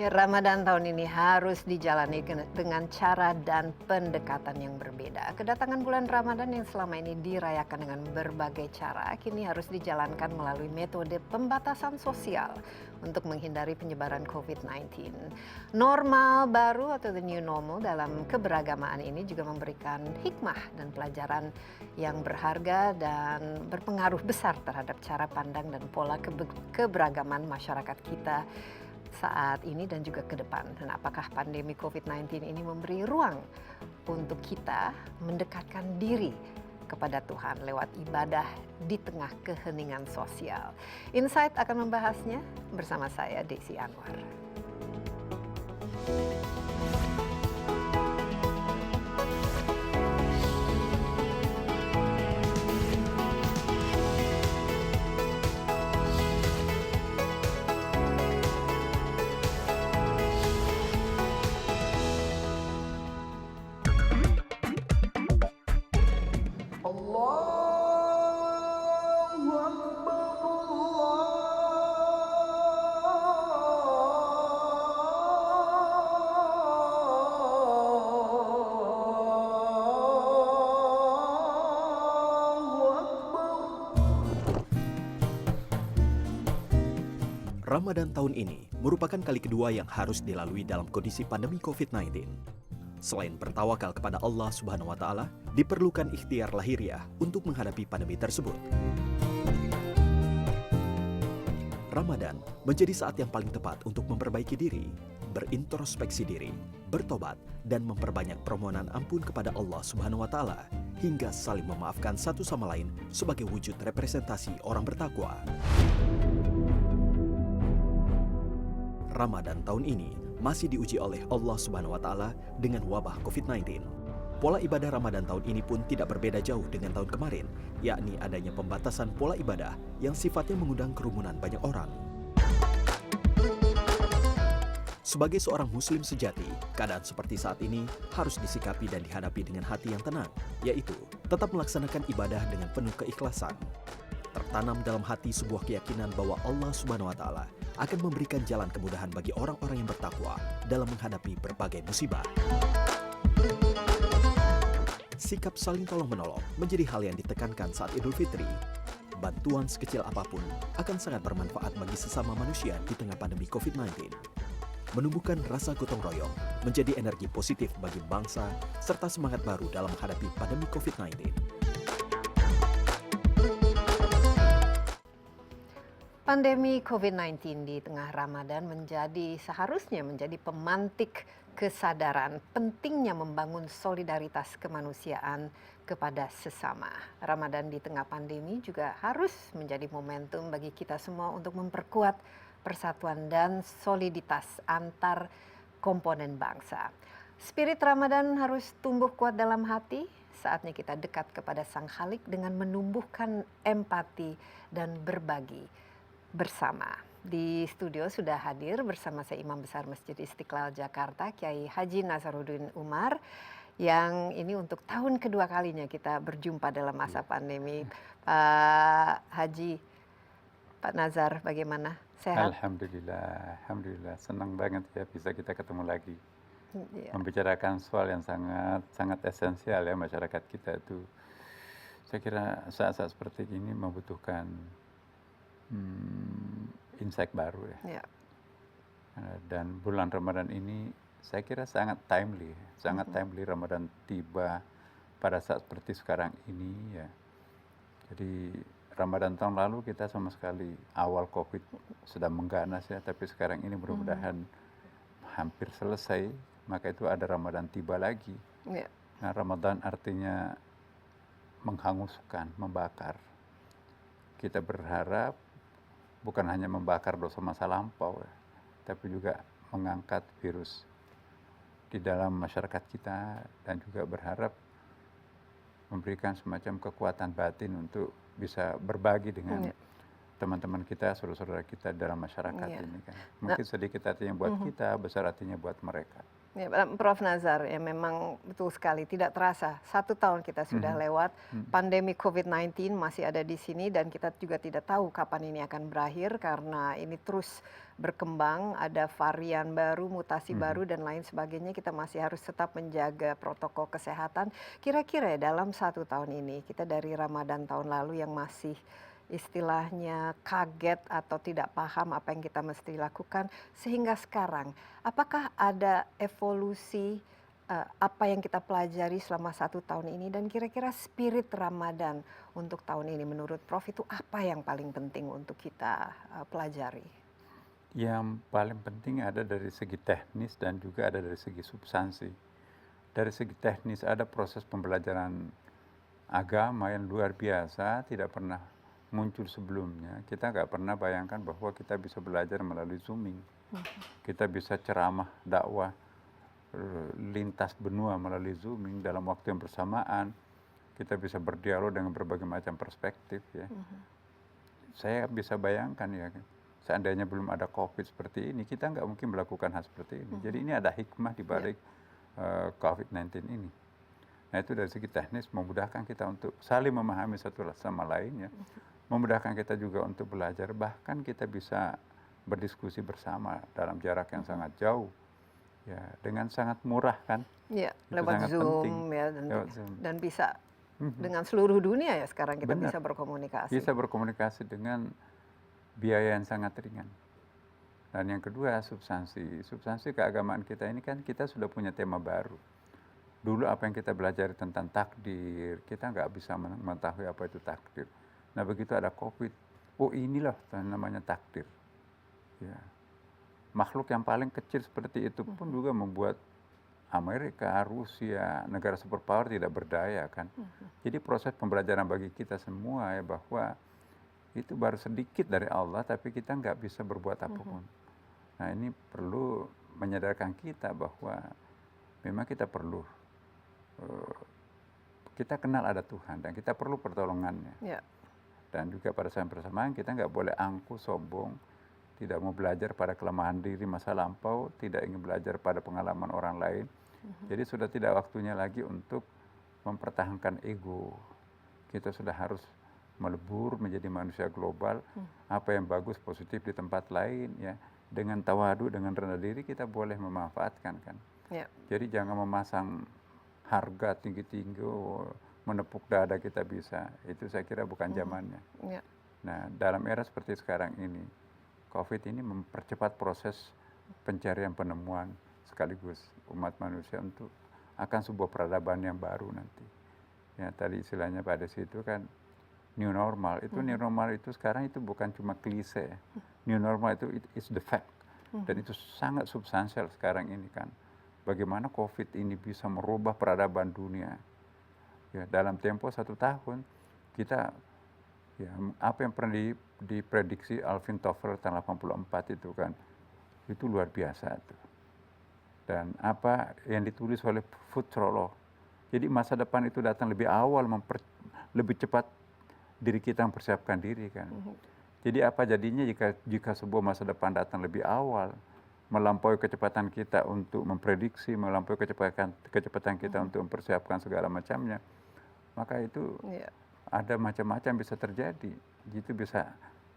Ya, Ramadan tahun ini harus dijalani dengan cara dan pendekatan yang berbeda. Kedatangan bulan Ramadan yang selama ini dirayakan dengan berbagai cara, kini harus dijalankan melalui metode pembatasan sosial untuk menghindari penyebaran COVID-19. Normal baru atau the new normal dalam keberagamaan ini juga memberikan hikmah dan pelajaran yang berharga dan berpengaruh besar terhadap cara pandang dan pola keberagaman masyarakat kita saat ini dan juga ke depan. Dan apakah pandemi COVID-19 ini memberi ruang untuk kita mendekatkan diri kepada Tuhan lewat ibadah di tengah keheningan sosial? Insight akan membahasnya bersama saya, Desi Anwar. Allahu Akbar, Allahu Akbar. Ramadan tahun ini merupakan kali kedua yang harus dilalui dalam kondisi pandemi COVID-19. Selain bertawakal kepada Allah Subhanahu wa Ta'ala, diperlukan ikhtiar lahiriah untuk menghadapi pandemi tersebut. Ramadan menjadi saat yang paling tepat untuk memperbaiki diri, berintrospeksi diri, bertobat, dan memperbanyak permohonan ampun kepada Allah Subhanahu wa Ta'ala, hingga saling memaafkan satu sama lain sebagai wujud representasi orang bertakwa. Ramadan tahun ini masih diuji oleh Allah Subhanahu wa Ta'ala dengan wabah COVID-19. Pola ibadah Ramadan tahun ini pun tidak berbeda jauh dengan tahun kemarin, yakni adanya pembatasan pola ibadah yang sifatnya mengundang kerumunan banyak orang. Sebagai seorang muslim sejati, keadaan seperti saat ini harus disikapi dan dihadapi dengan hati yang tenang, yaitu tetap melaksanakan ibadah dengan penuh keikhlasan. Tertanam dalam hati sebuah keyakinan bahwa Allah Subhanahu wa Ta'ala akan memberikan jalan kemudahan bagi orang-orang yang bertakwa dalam menghadapi berbagai musibah. Sikap saling tolong-menolong menjadi hal yang ditekankan saat Idul Fitri. Bantuan sekecil apapun akan sangat bermanfaat bagi sesama manusia di tengah pandemi COVID-19. Menumbuhkan rasa gotong royong menjadi energi positif bagi bangsa serta semangat baru dalam menghadapi pandemi COVID-19. Pandemi COVID-19 di tengah Ramadan seharusnya menjadi pemantik kesadaran pentingnya membangun solidaritas kemanusiaan kepada sesama. Ramadan di tengah pandemi juga harus menjadi momentum bagi kita semua untuk memperkuat persatuan dan soliditas antar komponen bangsa. Spirit Ramadan harus tumbuh kuat dalam hati. Saatnya kita dekat kepada Sang Khalik dengan menumbuhkan empati dan berbagi bersama. Di studio sudah hadir bersama saya Imam Besar Masjid Istiqlal Jakarta, Kiai Haji Nasaruddin Umar, yang ini untuk tahun kedua kalinya kita berjumpa dalam masa pandemi. Pak Haji, Pak Nazar, bagaimana? Sehat? Alhamdulillah, Alhamdulillah. Senang banget ya bisa kita ketemu lagi. Ya. Membicarakan soal yang sangat esensial ya masyarakat kita itu. Saya kira saat-saat seperti ini membutuhkan insight baru ya. Ya. Dan bulan Ramadan ini saya kira sangat timely Ramadan tiba pada saat seperti sekarang ini ya. Jadi Ramadan tahun lalu kita sama sekali awal COVID sedang mengganas ya, tapi sekarang ini mudah-mudahan hampir selesai, maka itu ada Ramadan tiba lagi. Ya. Nah, Ramadan artinya menghanguskan, membakar. Kita berharap bukan hanya membakar dosa masa lampau, tapi juga mengangkat virus di dalam masyarakat kita dan juga berharap memberikan semacam kekuatan batin untuk bisa berbagi dengan teman-teman kita, saudara-saudara kita dalam masyarakat ini kan. Mungkin sedikit artinya buat kita, besar artinya buat mereka. Ya, Prof. Nazar, ya memang betul sekali, tidak terasa 1 tahun kita sudah lewat, pandemi COVID-19 masih ada di sini dan kita juga tidak tahu kapan ini akan berakhir karena ini terus berkembang, ada varian baru, mutasi baru dan lain sebagainya, kita masih harus tetap menjaga protokol kesehatan. Kira-kira ya, dalam 1 tahun ini, kita dari Ramadan tahun lalu yang masih istilahnya kaget atau tidak paham apa yang kita mesti lakukan, sehingga sekarang apakah ada evolusi apa yang kita pelajari selama 1 tahun ini dan kira-kira spirit Ramadan untuk tahun ini menurut Prof itu apa yang paling penting untuk kita pelajari? Yang paling penting ada dari segi teknis dan juga ada dari segi substansi. Dari segi teknis ada proses pembelajaran agama yang luar biasa, tidak pernah muncul sebelumnya. Kita nggak pernah bayangkan bahwa kita bisa belajar melalui Zooming. Kita bisa ceramah dakwah lintas benua melalui Zooming dalam waktu yang bersamaan. Kita bisa berdialog dengan berbagai macam perspektif ya. Saya bisa bayangkan ya, seandainya belum ada COVID seperti ini, kita nggak mungkin melakukan hal seperti ini. Jadi ini ada hikmah di balik COVID-19 ini. Nah itu dari segi teknis memudahkan kita untuk saling memahami satu sama lain ya. Memudahkan kita juga untuk belajar, bahkan kita bisa berdiskusi bersama dalam jarak yang sangat jauh. Ya, dengan sangat murah kan. Ya, Itu lewat sangat Zoom penting. ya Lewat Zoom. dan bisa dengan seluruh dunia ya sekarang kita Benar. bisa berkomunikasi. Bisa berkomunikasi dengan biaya yang sangat ringan. Dan yang kedua substansi. Substansi keagamaan kita ini kan kita sudah punya tema baru. Dulu apa yang kita belajar tentang takdir, kita nggak bisa mengetahui apa itu takdir. Nah begitu ada COVID, oh inilah namanya takdir. Ya. Makhluk yang paling kecil seperti itu pun juga membuat Amerika, Rusia, negara superpower tidak berdaya kan. Jadi proses pembelajaran bagi kita semua ya bahwa itu baru sedikit dari Allah, tapi kita nggak bisa berbuat apapun. Nah ini perlu menyadarkan kita bahwa memang kita perlu kita kenal ada Tuhan dan kita perlu pertolongannya. Ya. Dan juga pada saat bersamaan kita nggak boleh angkuh, sombong, tidak mau belajar pada kelemahan diri masa lampau, tidak ingin belajar pada pengalaman orang lain. Jadi sudah tidak waktunya lagi untuk mempertahankan ego. Kita sudah harus melebur menjadi manusia global. Apa yang bagus, positif di tempat lain ya. Dengan tawadu, dengan rendah diri kita boleh memanfaatkan kan. Ya. Jadi jangan memasang harga tinggi-tinggi, menepuk dada kita bisa. Itu saya kira bukan zamannya. Ya. Nah, dalam era seperti sekarang ini, COVID ini mempercepat proses pencarian penemuan sekaligus umat manusia untuk akan sebuah peradaban yang baru nanti. Ya, tadi istilahnya pada situ kan new normal. Itu new normal itu sekarang itu bukan cuma klise. New normal itu is the fact. Dan itu sangat substansial sekarang ini kan. Bagaimana COVID ini bisa merubah peradaban dunia. Ya, dalam tempo 1 tahun kita ya apa yang pernah diprediksi Alvin Toffler tahun 84 itu kan itu luar biasa tuh. Dan apa yang ditulis oleh Futurolo. Jadi masa depan itu datang lebih awal, lebih cepat diri kita mempersiapkan diri kan. Jadi apa jadinya jika sebuah masa depan datang lebih awal, melampaui kecepatan kita untuk memprediksi, melampaui kecepatan kita untuk mempersiapkan segala macamnya, maka itu ada macam-macam bisa terjadi. Itu bisa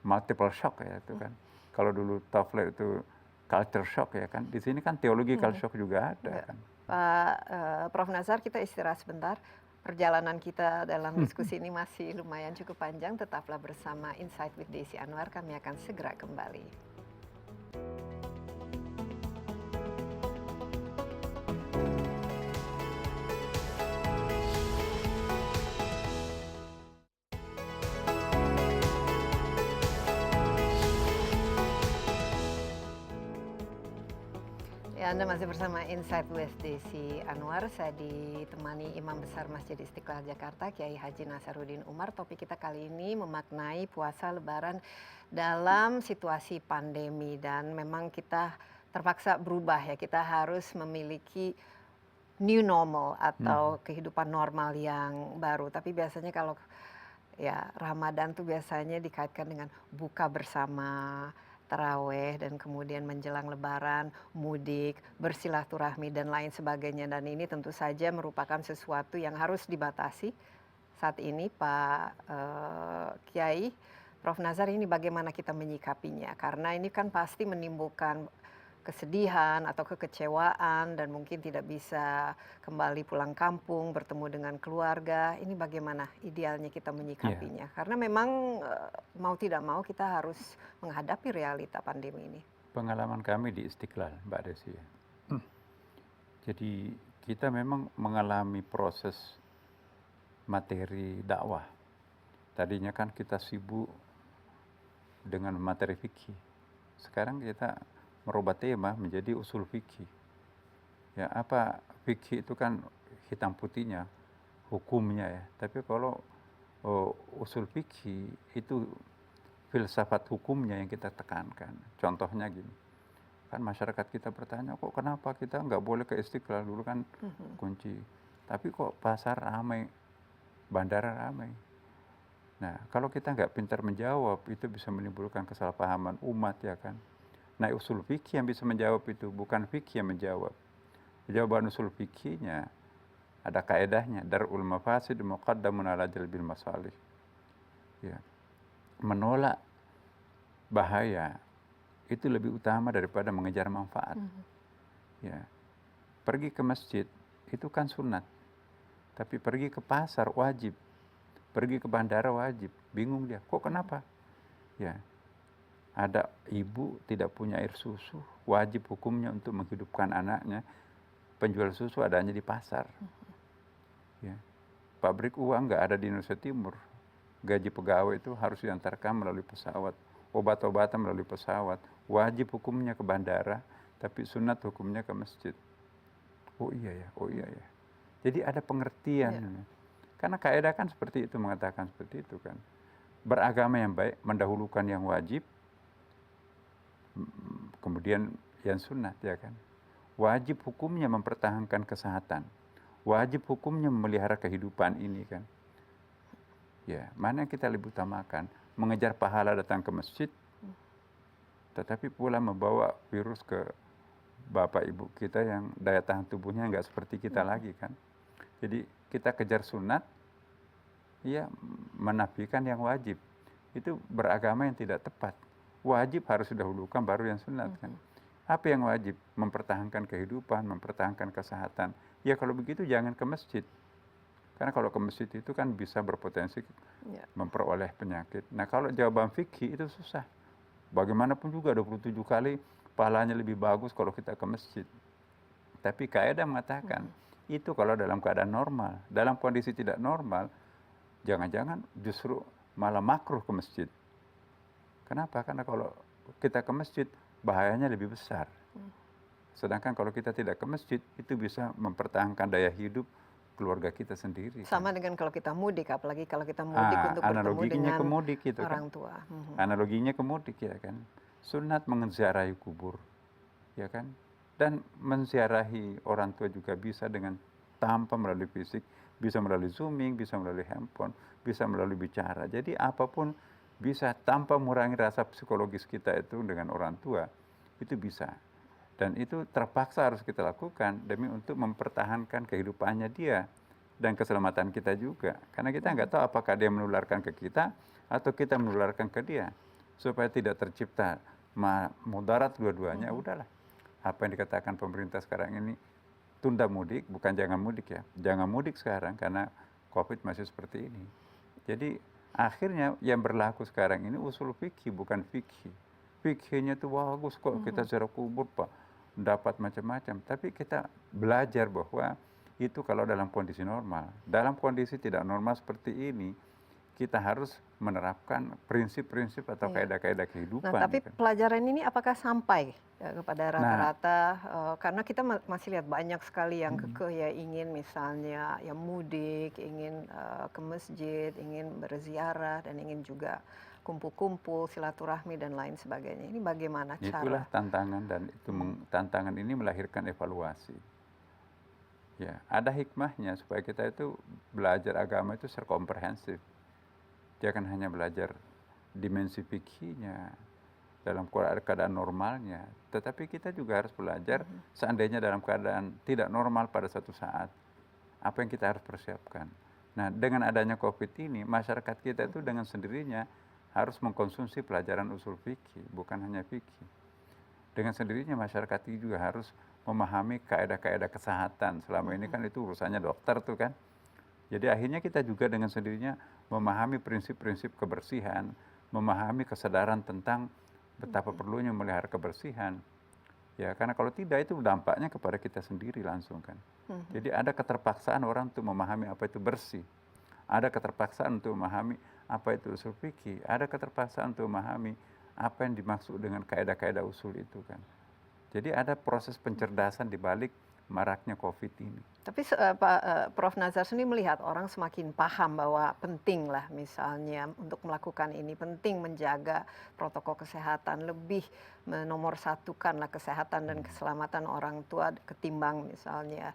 multiple shock ya itu kan. Kalau dulu Toffler itu culture shock ya kan, di sini kan teologi culture shock juga ada kan. Pak Prof. Nazar, kita istirahat sebentar. Perjalanan kita dalam diskusi ini masih lumayan cukup panjang. Tetaplah bersama Insight with Desi Anwar. Kami akan segera kembali. Ya, Anda masih bersama Insight with Desi Anwar. Saya ditemani Imam Besar Masjid Istiqlal Jakarta, Kiai Haji Nasaruddin Umar. Topik kita kali ini memaknai puasa Lebaran dalam situasi pandemi. Dan memang kita terpaksa berubah ya. Kita harus memiliki new normal atau kehidupan normal yang baru. Tapi biasanya kalau ya Ramadan tuh biasanya dikaitkan dengan buka bersama. taraweh dan kemudian menjelang lebaran, mudik, bersilaturahmi dan lain sebagainya. Dan ini tentu saja merupakan sesuatu yang harus dibatasi saat ini, Pak Kiai. Prof. Nazar, ini bagaimana kita menyikapinya? Karena ini kan pasti menimbulkan kesedihan atau kekecewaan dan mungkin tidak bisa kembali pulang kampung, bertemu dengan keluarga. Ini bagaimana idealnya kita menyikapinya? Karena memang mau tidak mau kita harus menghadapi realita pandemi ini. Pengalaman kami di Istiqlal, Mbak Desi. Jadi kita memang mengalami proses materi dakwah. Tadinya kan kita sibuk dengan materi fikih. Sekarang kita merubah tema menjadi usul fikih. Ya, apa fikih itu kan hitam putihnya, hukumnya ya. Tapi kalau usul fikih itu filsafat hukumnya yang kita tekankan. Contohnya gini, kan masyarakat kita bertanya, kok kenapa kita nggak boleh ke Istiqlal, dulu kan kunci. Tapi kok pasar ramai, bandara ramai. Nah, kalau kita nggak pintar menjawab, itu bisa menimbulkan kesalahpahaman umat, ya kan. Nah, usul fikih yang bisa menjawab itu, bukan fikih yang menjawab. Jawaban usul fikihnya ada kaedahnya, darul mafasid muqaddamun ala jalbil masalih. Ya. Menolak bahaya itu lebih utama daripada mengejar manfaat. Ya. Pergi ke masjid itu kan sunat, tapi pergi ke pasar wajib, pergi ke bandara wajib. Bingung dia, kok kenapa? Ya, ada ibu tidak punya air susu, wajib hukumnya untuk menghidupkan anaknya. Penjual susu adanya di pasar. Ya. Pabrik uang nggak ada di Indonesia Timur. Gaji pegawai itu harus diantarkan melalui pesawat. Obat-obatan melalui pesawat. Wajib hukumnya ke bandara, tapi sunat hukumnya ke masjid. Oh iya ya, oh iya ya. Jadi ada pengertian. Ya. Karena kaidah kan seperti itu, mengatakan seperti itu kan. Beragama yang baik mendahulukan yang wajib, kemudian yang sunat, ya kan. Wajib hukumnya mempertahankan kesehatan. Wajib hukumnya memelihara kehidupan ini kan. Ya, mana yang kita lebih utamakan? Mengejar pahala datang ke masjid, tetapi pula membawa virus ke bapak ibu kita yang daya tahan tubuhnya nggak seperti kita lagi kan. Jadi kita kejar sunat, ya menafikan yang wajib. Itu beragama yang tidak tepat. Wajib harus didahulukan baru yang sunat kan. Apa yang wajib? Mempertahankan kehidupan, mempertahankan kesehatan. Ya kalau begitu jangan ke masjid. Karena kalau ke masjid itu kan bisa berpotensi memperoleh penyakit. Nah kalau jawaban fikih itu susah. Bagaimanapun juga 27 kali pahalanya lebih bagus kalau kita ke masjid. Tapi kaidah mengatakan itu kalau dalam keadaan normal. Dalam kondisi tidak normal, jangan-jangan justru malah makruh ke masjid. Kenapa? Karena kalau kita ke masjid, bahayanya lebih besar. Sedangkan kalau kita tidak ke masjid, itu bisa mempertahankan daya hidup keluarga kita sendiri. Sama kan? Dengan kalau kita mudik, apalagi kalau kita mudik untuk bertemu dengan ke mudik itu orang kan. tua. Analoginya ke mudik ya kan. Sunat menziarahi kubur, ya kan. Dan menziarahi orang tua juga bisa dengan tanpa melalui fisik, bisa melalui zooming, bisa melalui handphone, bisa melalui bicara. Jadi apapun bisa tanpa mengurangi rasa psikologis kita itu dengan orang tua, itu bisa. Dan itu terpaksa harus kita lakukan demi untuk mempertahankan kehidupannya dia dan keselamatan kita juga. Karena kita nggak tahu apakah dia menularkan ke kita atau kita menularkan ke dia. Supaya tidak tercipta mudarat dua-duanya, udahlah. Apa yang dikatakan pemerintah sekarang ini, tunda mudik, bukan jangan mudik ya. Jangan mudik sekarang karena COVID masih seperti ini. Jadi akhirnya yang berlaku sekarang ini usul fikih, bukan fikih. Fikihnya itu bagus kok, kita ziarah kubur Pak, dapat macam-macam. Tapi kita belajar bahwa itu kalau dalam kondisi normal. Dalam kondisi tidak normal seperti ini, kita harus menerapkan prinsip-prinsip atau kaidah-kaidah kehidupan. Nah, tapi pelajaran ini apakah sampai kepada rata-rata? Karena kita masih lihat banyak sekali yang kekeh ya ingin misalnya ya mudik, ingin ke masjid, ingin berziarah dan ingin juga kumpul-kumpul, silaturahmi dan lain sebagainya. Ini bagaimana cara? Itulah tantangan dan itu tantangan ini melahirkan evaluasi. Ya, ada hikmahnya supaya kita itu belajar agama itu secara komprehensif. Jangan hanya belajar dimensi fikihnya, dalam keadaan normalnya. Tetapi kita juga harus belajar seandainya dalam keadaan tidak normal pada suatu saat, apa yang kita harus persiapkan. Nah, dengan adanya COVID ini, masyarakat kita itu dengan sendirinya harus mengkonsumsi pelajaran usul fikih, bukan hanya fikih. Dengan sendirinya masyarakat itu juga harus memahami kaedah-kaedah kesehatan. Selama ini kan itu urusannya dokter tuh kan. Jadi akhirnya kita juga dengan sendirinya memahami prinsip-prinsip kebersihan, memahami kesadaran tentang betapa perlunya melihara kebersihan. Ya, karena kalau tidak itu dampaknya kepada kita sendiri langsung kan. Jadi ada keterpaksaan orang untuk memahami apa itu bersih. Ada keterpaksaan untuk memahami apa itu usul fikih. Ada keterpaksaan untuk memahami apa yang dimaksud dengan kaedah-kaedah usul itu kan. Jadi ada proses pencerdasan di balik maraknya COVID ini. Tapi Prof. Nazar sendiri melihat orang semakin paham bahwa penting lah misalnya untuk melakukan ini, penting menjaga protokol kesehatan, lebih menomorsatukan lah kesehatan dan keselamatan orang tua ketimbang misalnya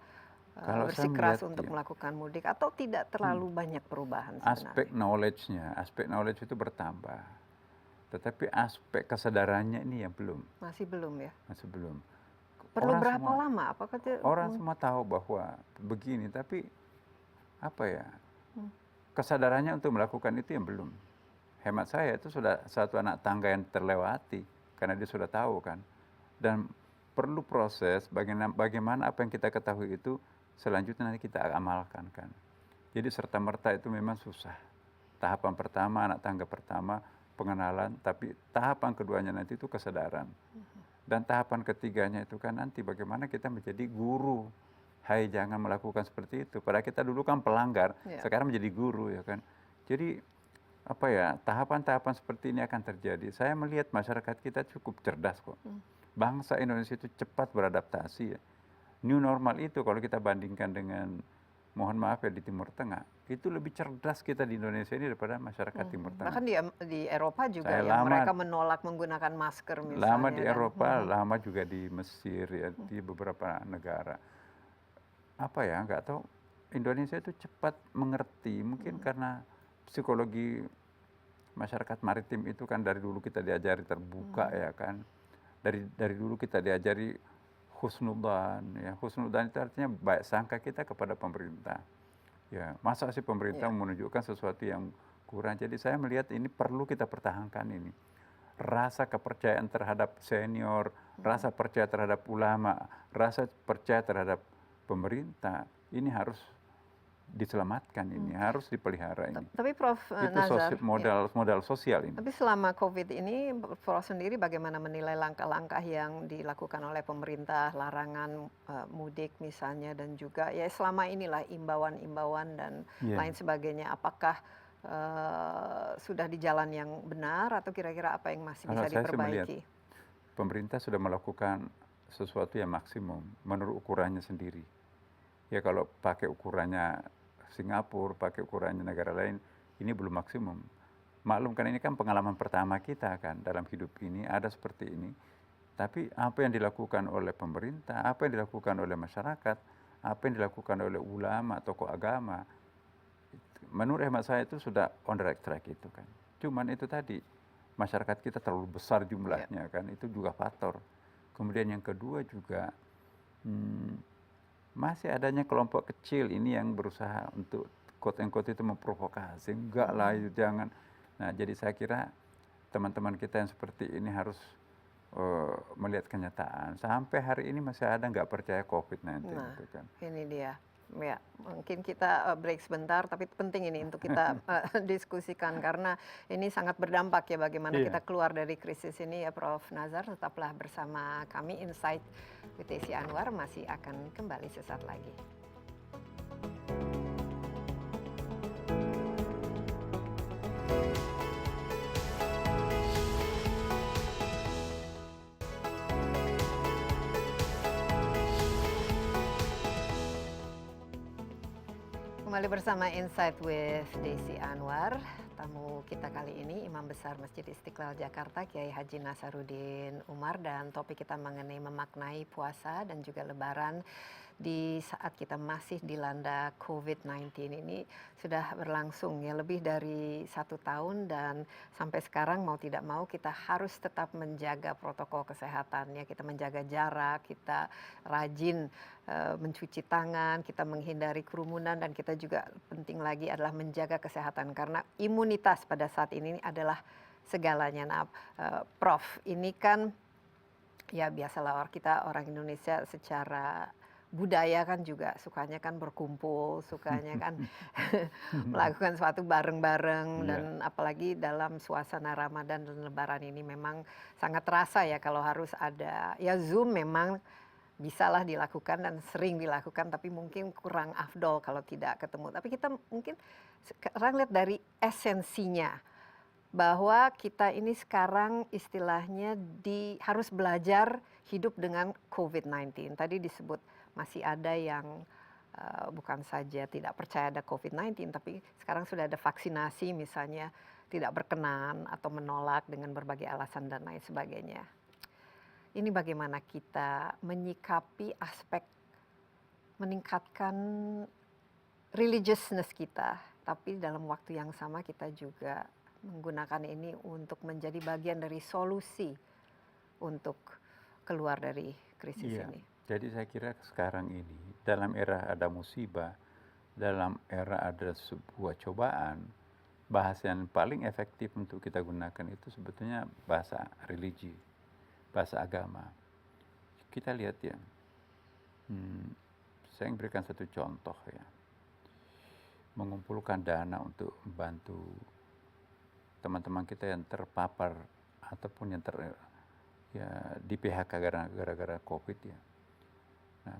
bersikeras untuk melakukan mudik, atau tidak terlalu banyak perubahan sebenarnya? Aspek knowledge itu bertambah. Tetapi aspek kesadarannya ini yang belum. Masih belum ya? Masih belum. Perlu berapa lama? Apakah orang semua tahu bahwa begini, tapi apa ya? Kesadarannya untuk melakukan itu yang belum. Hemat saya itu sudah satu anak tangga yang terlewati karena dia sudah tahu kan. Dan perlu proses bagaimana apa yang kita ketahui itu selanjutnya nanti kita amalkan kan. Jadi serta-merta itu memang susah. Tahapan pertama, anak tangga pertama, pengenalan, tapi tahapan keduanya nanti itu kesadaran. Dan tahapan ketiganya itu kan nanti bagaimana kita menjadi guru. Hai, jangan melakukan seperti itu. Padahal kita dulu kan pelanggar, sekarang menjadi guru ya kan. Jadi apa ya, tahapan-tahapan seperti ini akan terjadi. Saya melihat masyarakat kita cukup cerdas kok. Bangsa Indonesia itu cepat beradaptasi ya. New normal itu kalau kita bandingkan dengan, mohon maaf ya, di Timur Tengah, itu lebih cerdas kita di Indonesia ini daripada masyarakat Timur Tengah. Bahkan di Eropa juga mereka menolak menggunakan masker misalnya. Lama di Eropa, lama juga di Mesir ya, di beberapa negara. Apa ya, nggak tahu, Indonesia itu cepat mengerti, mungkin karena psikologi masyarakat maritim itu kan dari dulu kita diajari terbuka ya kan. Dari dulu kita diajari husnudzan ya. Husnudzan itu artinya baik sangka kita kepada pemerintah. Ya, masa sih pemerintah menunjukkan sesuatu yang kurang. Jadi saya melihat ini perlu kita pertahankan ini. Rasa kepercayaan terhadap senior, rasa percaya terhadap ulama, rasa percaya terhadap pemerintah, ini harus diselamatkan, ini harus dipelihara ini. Tapi Prof. Itu Nazar, modal sosial ini. tapi selama COVID ini, Prof. sendiri bagaimana menilai langkah-langkah yang dilakukan oleh pemerintah, larangan mudik misalnya, dan juga ya selama inilah imbauan-imbauan dan lain sebagainya, apakah sudah di jalan yang benar atau kira-kira apa yang masih bisa diperbaiki? Pemerintah sudah melakukan sesuatu yang maksimum menurut ukurannya sendiri. Ya kalau pakai ukurannya Singapura, pakai ukurannya negara lain, ini belum maksimum. Maklum kan ini kan pengalaman pertama kita kan dalam hidup ini ada seperti ini. Tapi apa yang dilakukan oleh pemerintah, apa yang dilakukan oleh masyarakat, apa yang dilakukan oleh ulama, tokoh agama, menurut hemat saya itu sudah on the right track itu kan. Cuman itu tadi, masyarakat kita terlalu besar jumlahnya kan, itu juga faktor. Kemudian yang kedua juga, masih adanya kelompok kecil ini yang berusaha untuk quote and quote itu memprovokasi. Enggak lah, itu jangan. Nah, jadi saya kira teman-teman kita yang seperti ini harus melihat kenyataan. Sampai hari ini masih ada nggak percaya COVID-19. Nah, itu kan. ini dia. Ya, mungkin kita break sebentar, tapi penting ini untuk kita diskusikan karena ini sangat berdampak ya bagaimana kita keluar dari krisis ini ya, Prof. Nazar. Tetaplah bersama kami, Insight with Desi Anwar masih akan kembali sesaat lagi. Kembali bersama Insight with Desi Anwar. Tamu kita kali ini Imam Besar Masjid Istiqlal Jakarta, Kiai Haji Nasaruddin Umar, dan topik kita mengenai memaknai puasa dan juga Lebaran di saat kita masih dilanda COVID-19 ini sudah berlangsung ya lebih dari 1 tahun, dan sampai sekarang mau tidak mau kita harus tetap menjaga protokol kesehatan ya, kita menjaga jarak, kita rajin mencuci tangan, kita menghindari kerumunan, dan kita juga penting lagi adalah menjaga kesehatan karena imunitas pada saat ini adalah segalanya. Nah, Prof, ini kan ya biasalah kita orang Indonesia secara budaya kan juga sukanya kan berkumpul, sukanya kan melakukan suatu bareng-bareng, dan apalagi dalam suasana Ramadan dan Lebaran ini memang sangat terasa ya kalau harus ada ya Zoom, memang bisalah dilakukan dan sering dilakukan, tapi mungkin kurang afdol kalau tidak ketemu. Tapi kita mungkin sekarang lihat dari esensinya, bahwa kita ini sekarang istilahnya harus belajar hidup dengan COVID-19. Tadi disebut masih ada yang bukan saja tidak percaya ada COVID-19, tapi sekarang sudah ada vaksinasi misalnya tidak berkenan atau menolak dengan berbagai alasan dan lain sebagainya. Ini bagaimana kita menyikapi aspek meningkatkan religiousness kita, tapi dalam waktu yang sama kita juga menggunakan ini untuk menjadi bagian dari solusi untuk keluar dari krisis ini. Jadi saya kira sekarang ini dalam era ada musibah, dalam era ada sebuah cobaan, bahasa yang paling efektif untuk kita gunakan itu sebetulnya bahasa religi, bahasa agama. Kita lihat ya, saya berikan satu contoh ya, mengumpulkan dana untuk membantu teman-teman kita yang terpapar ataupun yang di PHK gara-gara COVID ya. Nah,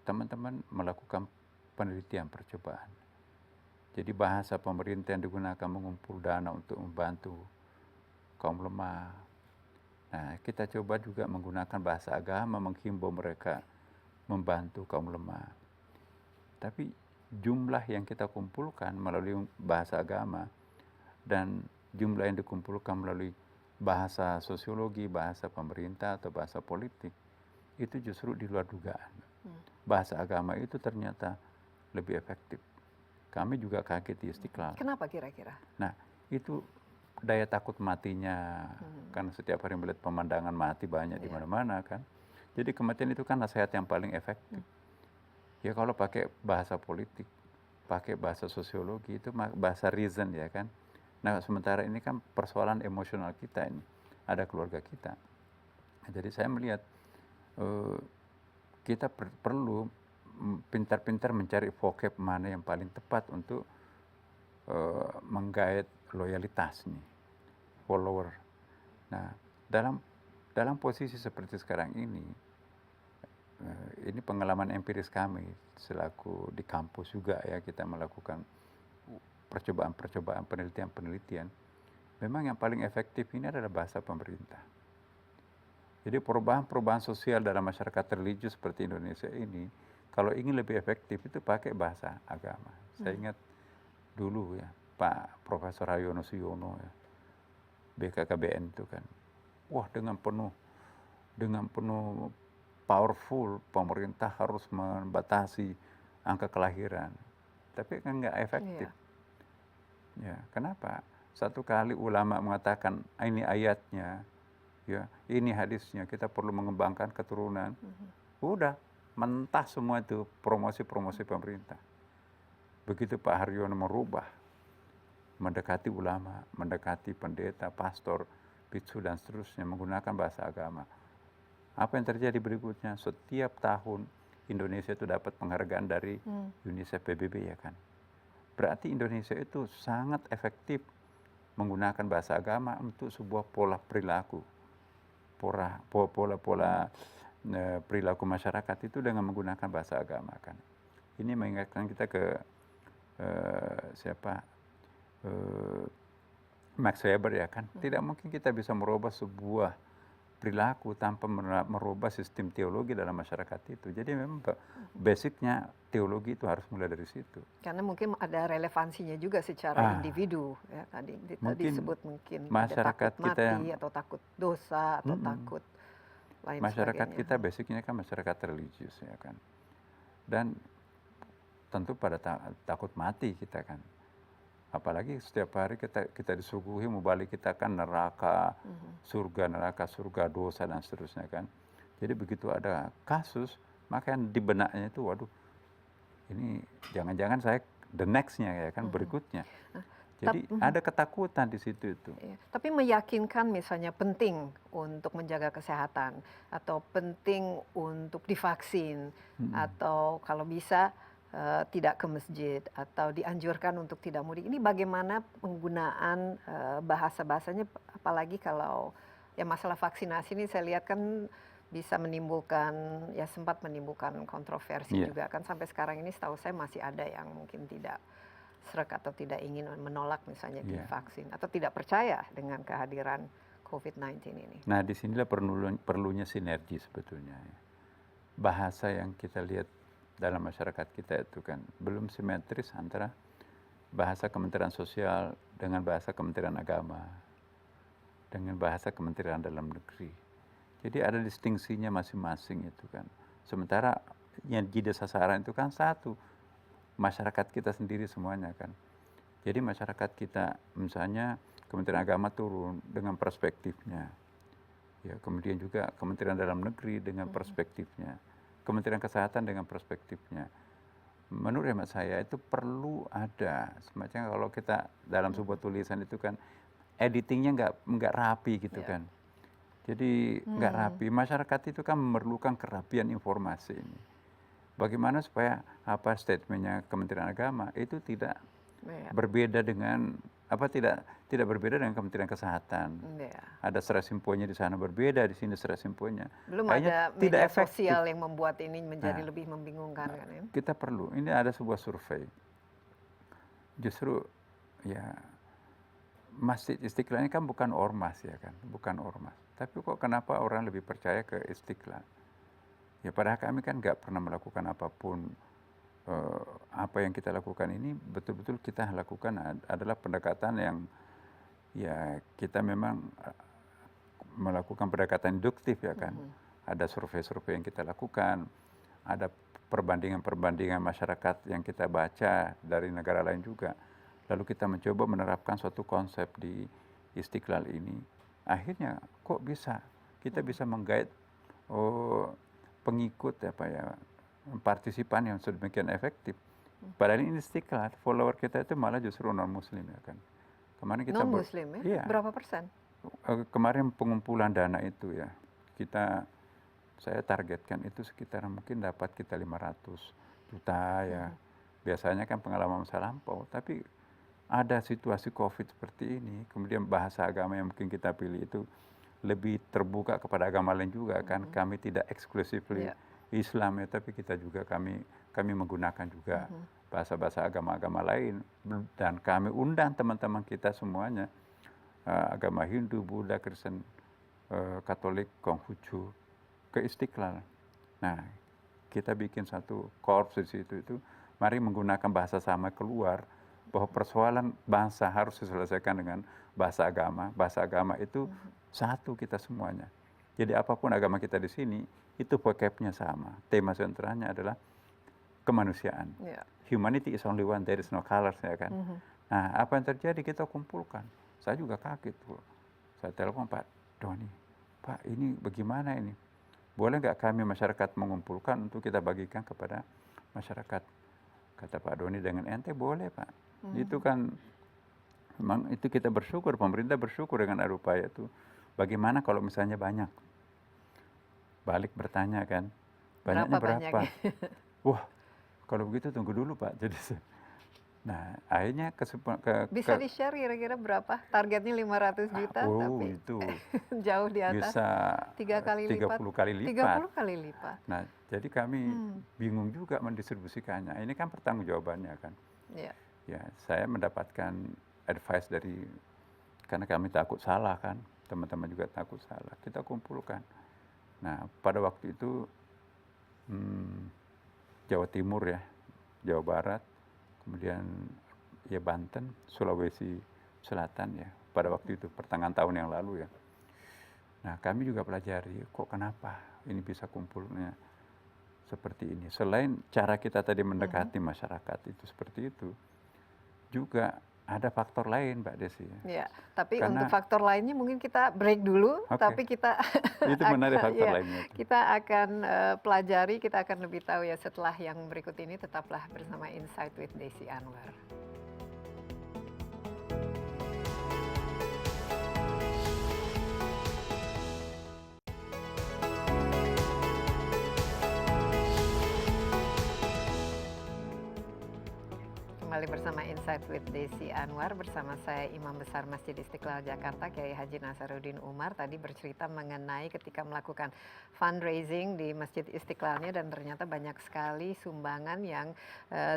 teman-teman melakukan penelitian percobaan. Jadi bahasa pemerintah yang digunakan mengumpul dana untuk membantu kaum lemah. Nah, kita coba juga menggunakan bahasa agama menghimbau mereka membantu kaum lemah. Tapi jumlah yang kita kumpulkan melalui bahasa agama dan jumlah yang dikumpulkan melalui bahasa sosiologi, bahasa pemerintah atau bahasa politik itu justru di luar dugaan. Bahasa agama itu ternyata lebih efektif. Kami juga kaget di Istiqlal. Kenapa kira-kira? Nah, itu daya takut matinya, karena setiap hari melihat pemandangan mati banyak di mana-mana kan. Jadi kematian itu kan nasihat yang paling efektif. Ya kalau pakai bahasa politik, pakai bahasa sosiologi itu bahasa reason ya kan. Nah sementara ini kan persoalan emosional kita ini, ada keluarga kita. Nah, jadi saya melihat kita perlu pintar-pintar mencari vocab mana yang paling tepat untuk menggait loyalitas nih, follower. Nah dalam posisi seperti sekarang ini pengalaman empiris kami selaku di kampus juga ya, kita melakukan percobaan-percobaan, penelitian-penelitian, memang yang paling efektif ini adalah bahasa pemerintah. Jadi perubahan-perubahan sosial dalam masyarakat religius seperti Indonesia ini, kalau ingin lebih efektif itu pakai bahasa agama. Saya ingat dulu ya, Pak Profesor Hayono Suyono ya, BKKBN itu kan, wah dengan penuh powerful, pemerintah harus membatasi angka kelahiran, tapi kan nggak efektif. Ya, kenapa? Satu kali ulama mengatakan ini ayatnya, ya, ini hadisnya, kita perlu mengembangkan keturunan. Udah mentah semua itu promosi-promosi pemerintah. Begitu Pak Haryono merubah, mendekati ulama, mendekati pendeta, pastor, biksu dan seterusnya menggunakan bahasa agama. Apa yang terjadi berikutnya? Setiap tahun Indonesia itu dapat penghargaan dari UNICEF PBB ya kan. Berarti Indonesia itu sangat efektif menggunakan bahasa agama untuk sebuah pola perilaku. Pola perilaku masyarakat itu dengan menggunakan bahasa agama kan. Ini mengingatkan kita ke Max Weber ya kan. Tidak mungkin kita bisa merubah sebuah perilaku tanpa merubah sistem teologi dalam masyarakat itu. Jadi memang basicnya teologi itu harus mulai dari situ. Karena mungkin ada relevansinya juga secara individu ya, tadi disebut mungkin masyarakat takut kita mati atau takut dosa atau takut lain masyarakat sebagainya. kita basicnya kan masyarakat religius ya kan. Dan tentu pada takut mati kita kan. Apalagi setiap hari kita disuguhi mubalik kita kan neraka, surga, dosa dan seterusnya kan. Jadi begitu ada kasus, maka yang di benaknya itu, waduh, ini jangan-jangan saya the next-nya ya kan, berikutnya. Jadi ada ketakutan di situ itu. Iya. Tapi meyakinkan misalnya penting untuk menjaga kesehatan atau penting untuk divaksin atau kalau bisa tidak ke masjid atau dianjurkan untuk tidak mudik. Ini bagaimana penggunaan bahasa-bahasanya, apalagi kalau ya masalah vaksinasi ini saya lihat kan bisa menimbulkan, ya sempat menimbulkan kontroversi juga kan, sampai sekarang ini setahu saya masih ada yang mungkin tidak srek atau tidak ingin menolak misalnya divaksin atau tidak percaya dengan kehadiran COVID-19 ini. Nah, disinilah perlunya sinergi sebetulnya. Bahasa yang kita lihat dalam masyarakat kita itu kan belum simetris antara bahasa Kementerian Sosial dengan bahasa Kementerian Agama, dengan bahasa Kementerian Dalam Negeri. Jadi ada distingsinya masing-masing itu kan. Sementara yang jadi sasaran itu kan satu, masyarakat kita sendiri semuanya kan. Jadi masyarakat kita, misalnya Kementerian Agama turun dengan perspektifnya, ya kemudian juga Kementerian Dalam Negeri dengan perspektifnya, Kementerian Kesehatan dengan perspektifnya. Menurut hemat saya itu perlu ada semacam, kalau kita dalam sebuah tulisan itu kan editingnya nggak rapi gitu kan. Jadi nggak rapi. Masyarakat itu kan memerlukan kerapian informasi ini. Bagaimana supaya apa statementnya Kementerian Agama itu tidak berbeda dengan tidak berbeda dengan Kementerian Kesehatan. Ada Serasimponya di sana berbeda, di sini Serasimponya. Belum ada media sosial yang membuat ini menjadi lebih membingungkan kan ya. Kita perlu. Ini ada sebuah survei. Justru ya Masjid Istiqlal ini kan bukan ormas ya kan, bukan ormas. Tapi kok kenapa orang lebih percaya ke Istiqlal? Ya padahal kami kan nggak pernah melakukan apapun. Apa yang kita lakukan ini betul-betul kita lakukan adalah pendekatan yang ya kita memang melakukan pendekatan induktif ya kan. Ada survei-survei yang kita lakukan, ada perbandingan-perbandingan masyarakat yang kita baca dari negara lain juga. Lalu kita mencoba menerapkan suatu konsep di Istiqlal ini. Akhirnya kok bisa kita bisa menggait pengikut partisipan yang sedemikian efektif. Padahal ini Istiqlal, follower kita itu malah justru non Muslim ya kan. Kemarin kita non Muslim ya? Iya. Berapa persen? Kemarin pengumpulan dana itu ya, saya targetkan itu sekitar mungkin dapat kita 500 juta ya. Biasanya kan pengalaman masa lampau, tapi ada situasi COVID seperti ini, kemudian bahasa agama yang mungkin kita pilih itu lebih terbuka kepada agama lain juga kan. Kami tidak exclusively Islam ya, tapi kita juga kami menggunakan juga bahasa-bahasa agama-agama lain, dan kami undang teman-teman kita semuanya, agama Hindu, Buddha, Kristen, Katolik, Konghucu ke Istiqlal. Nah, kita bikin satu korps di situ itu, mari menggunakan bahasa sama keluar, bahwa persoalan bangsa harus diselesaikan dengan bahasa agama. Bahasa agama itu satu kita semuanya. Jadi apapun agama kita di sini, itu vocabnya sama. Tema sentralnya adalah kemanusiaan. Humanity is only one, there is no colors ya kan. Nah, apa yang terjadi kita kumpulkan. Saya juga kaget tuh. Saya telepon Pak Doni, Pak ini bagaimana ini? Boleh nggak kami masyarakat mengumpulkan untuk kita bagikan kepada masyarakat? Kata Pak Doni, dengan ente boleh Pak. Itu kan memang itu kita bersyukur, pemerintah bersyukur dengan ada upaya itu. Bagaimana kalau misalnya banyak? Balik bertanya kan, banyaknya berapa? Wah, kalau begitu tunggu dulu Pak. Jadi, nah akhirnya bisa di-share kira-kira berapa? Targetnya 500 juta, tapi itu jauh di atas. Bisa 30 kali lipat. 30 kali lipat. Nah, jadi kami bingung juga mendistribusikannya. Ini kan pertanggungjawabannya kan. Ya, saya mendapatkan advice karena kami takut salah kan, teman-teman juga takut salah. Kita kumpulkan. Nah, pada waktu itu Jawa Timur ya, Jawa Barat, kemudian ya Banten, Sulawesi Selatan ya, pada waktu itu pertengahan tahun yang lalu ya. Nah, kami juga pelajari kok kenapa ini bisa kumpulnya seperti ini. Selain cara kita tadi mendekati masyarakat itu seperti itu, juga ada faktor lain, Mbak Desi. Ya, tapi Karena- untuk faktor lainnya mungkin kita break dulu, Oke. tapi kita Itu menarik faktor ya, lainnya itu. kita akan pelajari, kita akan lebih tahu ya setelah yang berikut ini. Tetaplah bersama Insight with Desi Anwar. Kembali bersama Insight with Desi Anwar, bersama saya Imam Besar Masjid Istiqlal Jakarta, Kiai Haji Nasaruddin Umar. Tadi bercerita mengenai ketika melakukan fundraising di Masjid Istiqlalnya, dan ternyata banyak sekali sumbangan yang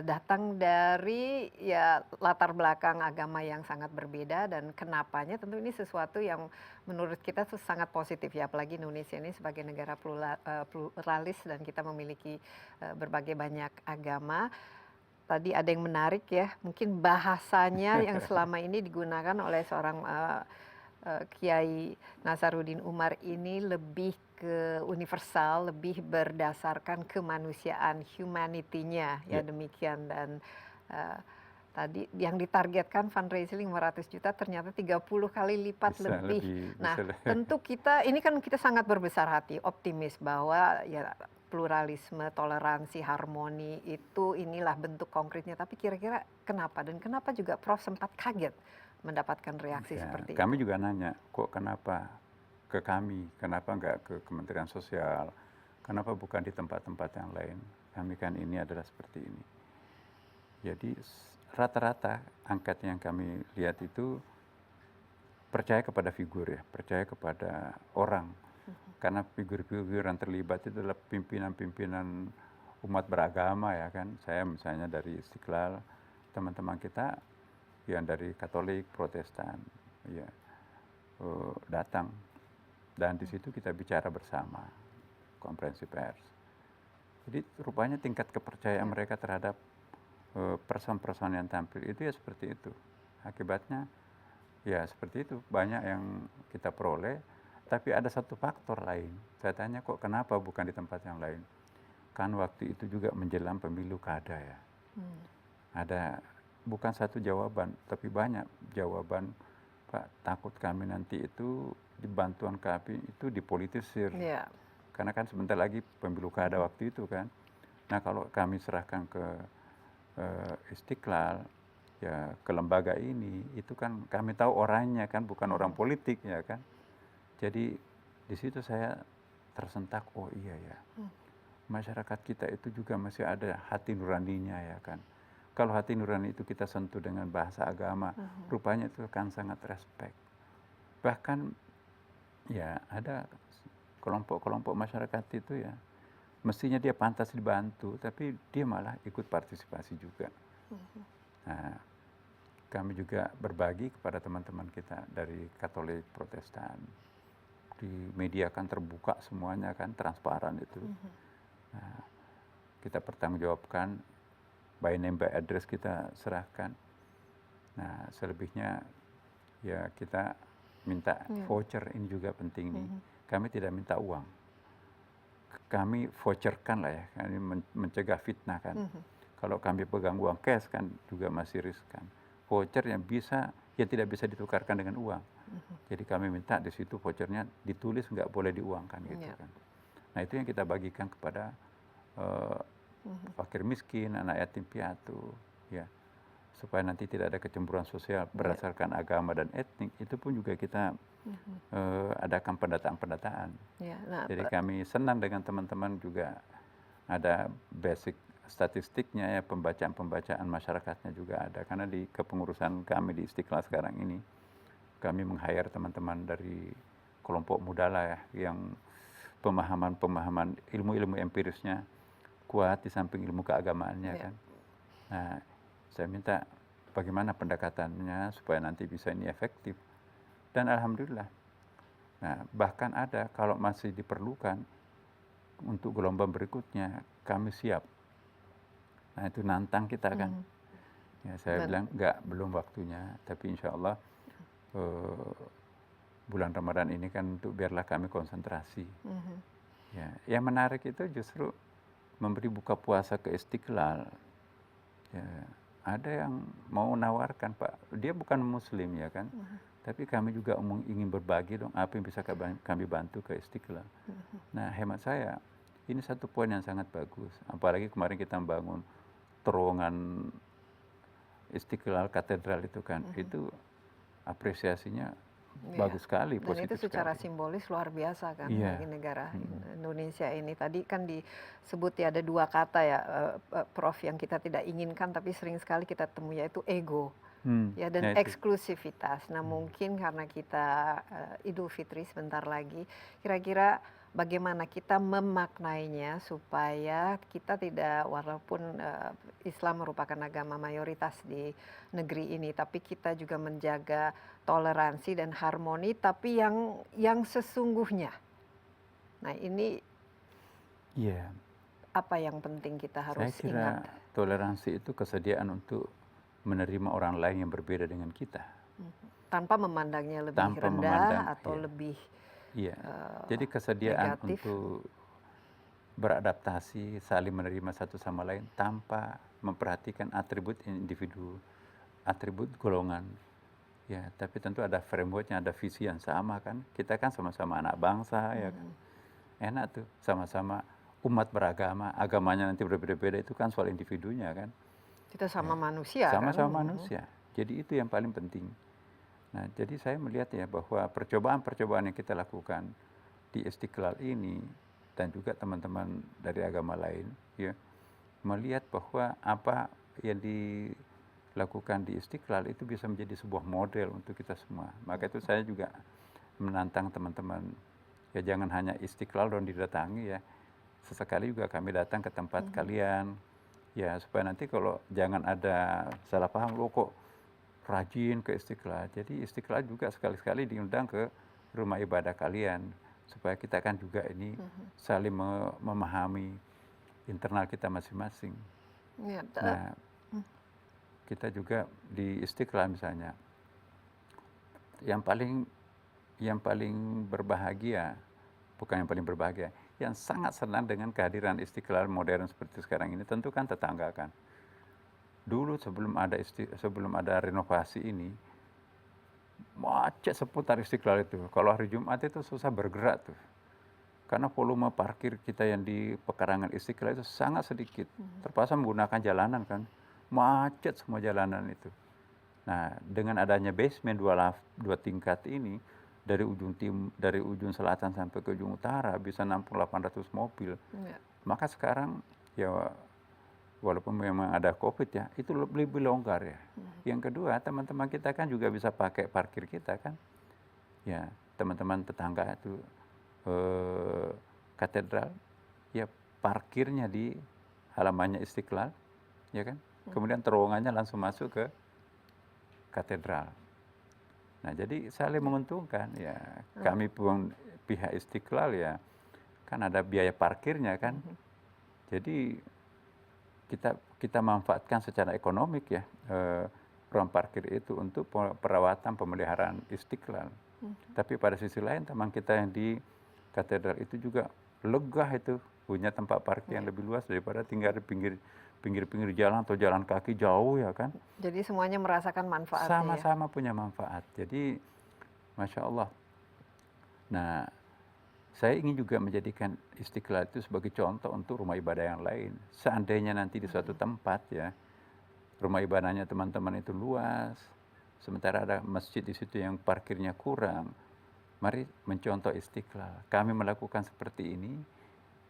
datang dari ya latar belakang agama yang sangat berbeda, dan kenapanya tentu ini sesuatu yang menurut kita tuh sangat positif ya, apalagi Indonesia ini sebagai negara pluralis dan kita memiliki berbagai banyak agama. Tadi ada yang menarik ya, mungkin bahasanya yang selama ini digunakan oleh seorang Kiai Nasaruddin Umar ini lebih ke universal, lebih berdasarkan kemanusiaan, humanity-nya ya, demikian. Dan tadi yang ditargetkan fundraising 500 juta ternyata 30 kali lipat lebih. Nah, tentu kita ini kan kita sangat berbesar hati, optimis bahwa ya pluralisme, toleransi, harmoni itu inilah bentuk konkretnya. Tapi kira-kira kenapa, dan kenapa juga Prof sempat kaget mendapatkan reaksi seperti kami itu? juga nanya, kok kenapa ke kami, kenapa nggak ke Kementerian Sosial, kenapa bukan di tempat-tempat yang lain? Kami kan ini adalah seperti ini. Jadi rata-rata angkat yang kami lihat itu percaya kepada figur ya, percaya kepada orang. Karena figur-figur yang terlibat itu adalah pimpinan-pimpinan umat beragama ya kan. Saya misalnya dari Istiqlal, teman-teman kita yang dari Katolik, Protestan, ya datang, dan di situ kita bicara bersama, konferensi pers. Jadi rupanya tingkat kepercayaan mereka terhadap person-person yang tampil itu ya seperti itu. Akibatnya ya seperti itu, banyak yang kita peroleh. Tapi ada satu faktor lain. Saya tanya, kok kenapa bukan di tempat yang lain? Kan waktu itu juga menjelang pemilu kada ya. Ada bukan satu jawaban, tapi banyak jawaban. Pak, takut kami nanti itu di bantuan kami itu dipolitisir. Ya. Karena kan sebentar lagi pemilu kada waktu itu kan. Nah kalau kami serahkan ke Istiqlal, ya ke lembaga ini, itu kan kami tahu orangnya kan, bukan orang politik ya kan. Jadi di situ saya tersentak, oh iya ya, masyarakat kita itu juga masih ada hati nuraninya ya kan. Kalau hati nurani itu kita sentuh dengan bahasa agama, rupanya itu kan sangat respect. Bahkan ya ada kelompok-kelompok masyarakat itu ya, mestinya dia pantas dibantu, tapi dia malah ikut partisipasi juga. Nah, kami juga berbagi kepada teman-teman kita dari Katolik, Protestan. Di media kan terbuka semuanya kan, transparan itu. Nah, kita pertanggungjawabkan, by name by address kita serahkan. Nah, selebihnya ya kita minta voucher, ini juga penting nih. Kami tidak minta uang. Kami voucherkan lah ya, kami mencegah fitnah kan. Kalau kami pegang uang cash kan juga masih riskan. Voucher yang bisa, yang tidak bisa ditukarkan dengan uang. Jadi kami minta di situ vouchernya ditulis, nggak boleh diuangkan gitu kan. Nah itu yang kita bagikan kepada fakir miskin, anak yatim piatu, ya, supaya nanti tidak ada kecemburuan sosial berdasarkan agama dan etnik. Itu pun juga kita adakan pendataan-pendataan. Jadi kami senang dengan teman-teman juga ada basic statistiknya ya, pembacaan-pembacaan masyarakatnya juga ada. Karena di kepengurusan kami di Istiqlal sekarang ini, kami meng-hire teman-teman dari kelompok muda lah ya, yang pemahaman ilmu-ilmu empirisnya kuat di samping ilmu keagamaannya kan. Nah, saya minta bagaimana pendekatannya supaya nanti bisa ini efektif. Dan alhamdulillah. Nah, bahkan ada kalau masih diperlukan untuk gelombang berikutnya, kami siap. Nah, itu nantang kita kan. Ya, saya bilang belum waktunya, tapi insya Allah bulan Ramadan ini kan untuk biarlah kami konsentrasi. Ya, yang menarik itu justru memberi buka puasa ke Istiqlal, ya, ada yang mau menawarkan, Pak, dia bukan Muslim ya kan, tapi kami juga ingin berbagi dong apa yang bisa kami bantu ke Istiqlal. Nah, hemat saya ini satu poin yang sangat bagus. Apalagi kemarin kita membangun terowongan Istiqlal Katedral itu kan, itu apresiasinya Iya. bagus sekali, Dan positif itu secara sekali. simbolis luar biasa kan Iya. bagi negara Indonesia ini. Tadi kan disebut ya ada dua kata ya, Prof, yang kita tidak inginkan tapi sering sekali kita temui, yaitu ego. Ya, dan Nah, itu. eksklusivitas. Nah, mungkin karena kita Idul Fitri sebentar lagi, kira-kira bagaimana kita memaknainya supaya kita tidak, walaupun Islam merupakan agama mayoritas di negeri ini, tapi kita juga menjaga toleransi dan harmoni, tapi yang sesungguhnya. Nah, ini Iya, apa yang penting kita saya harus kira ingat? toleransi itu kesediaan untuk menerima orang lain yang berbeda dengan kita. Tanpa memandangnya lebih Tanpa rendah memandang, atau iya. lebih Iya, jadi kesediaan negatif. untuk beradaptasi, saling menerima satu sama lain tanpa memperhatikan atribut individu, atribut golongan. Ya, tapi tentu ada frameworknya, ada visi yang sama kan. Kita kan sama-sama anak bangsa ya kan. Enak tuh, sama-sama umat beragama, agamanya nanti berbeda-beda, itu kan soal individunya kan. Kita sama manusia kan? Sama-sama manusia. Jadi itu yang paling penting. Nah, jadi saya melihat ya bahwa percobaan-percobaan yang kita lakukan di Istiqlal ini dan juga teman-teman dari agama lain ya melihat bahwa apa yang dilakukan di Istiqlal itu bisa menjadi sebuah model untuk kita semua. Maka itu saya juga menantang teman-teman, ya jangan hanya Istiqlal dan didatangi ya. Sesekali juga kami datang ke tempat kalian ya, supaya nanti kalau jangan ada salah paham, lo kok rajin ke Istiqlal. Jadi Istiqlal juga sekali-sekali diundang ke rumah ibadah kalian supaya kita kan juga ini saling memahami internal kita masing-masing. Ya, Nah, kita juga di Istiqlal misalnya, yang paling berbahagia, bukan yang paling berbahagia, yang sangat senang dengan kehadiran Istiqlal modern seperti sekarang ini tentu kan tetangga kan. Dulu sebelum ada renovasi ini, macet seputar Istiqlal itu. Kalau hari Jumat itu susah bergerak tuh. Karena volume parkir kita yang di pekarangan Istiqlal itu sangat sedikit. Terpaksa menggunakan jalanan kan. Macet semua jalanan itu. Nah, dengan adanya basement dua tingkat ini, dari ujung selatan sampai ke ujung utara bisa nampung 800 mobil. ya. Maka sekarang ya walaupun memang ada COVID ya, itu lebih longgar ya. Yang kedua, teman-teman kita kan juga bisa pakai parkir kita kan. Ya, teman-teman tetangga itu katedral, ya parkirnya di halamannya Istiqlal, ya kan. Kemudian terowongannya langsung masuk ke katedral. Nah, jadi saling menguntungkan ya. Kami pun pihak Istiqlal ya, kan ada biaya parkirnya kan. Jadi kita manfaatkan secara ekonomik ya ruang parkir itu untuk perawatan pemeliharaan Istiqlal. Tapi pada sisi lain teman kita yang di katedral itu juga lega itu punya tempat parkir yang lebih luas daripada tinggal di pinggir jalan atau jalan kaki jauh ya kan. Jadi semuanya merasakan manfaatnya. Sama-sama punya manfaat. Jadi Masya Allah. Nah, saya ingin juga menjadikan Istiqlal itu sebagai contoh untuk rumah ibadah yang lain. Seandainya nanti di suatu tempat ya, rumah ibadahnya teman-teman itu luas, sementara ada masjid di situ yang parkirnya kurang, mari mencontoh Istiqlal. Kami melakukan seperti ini,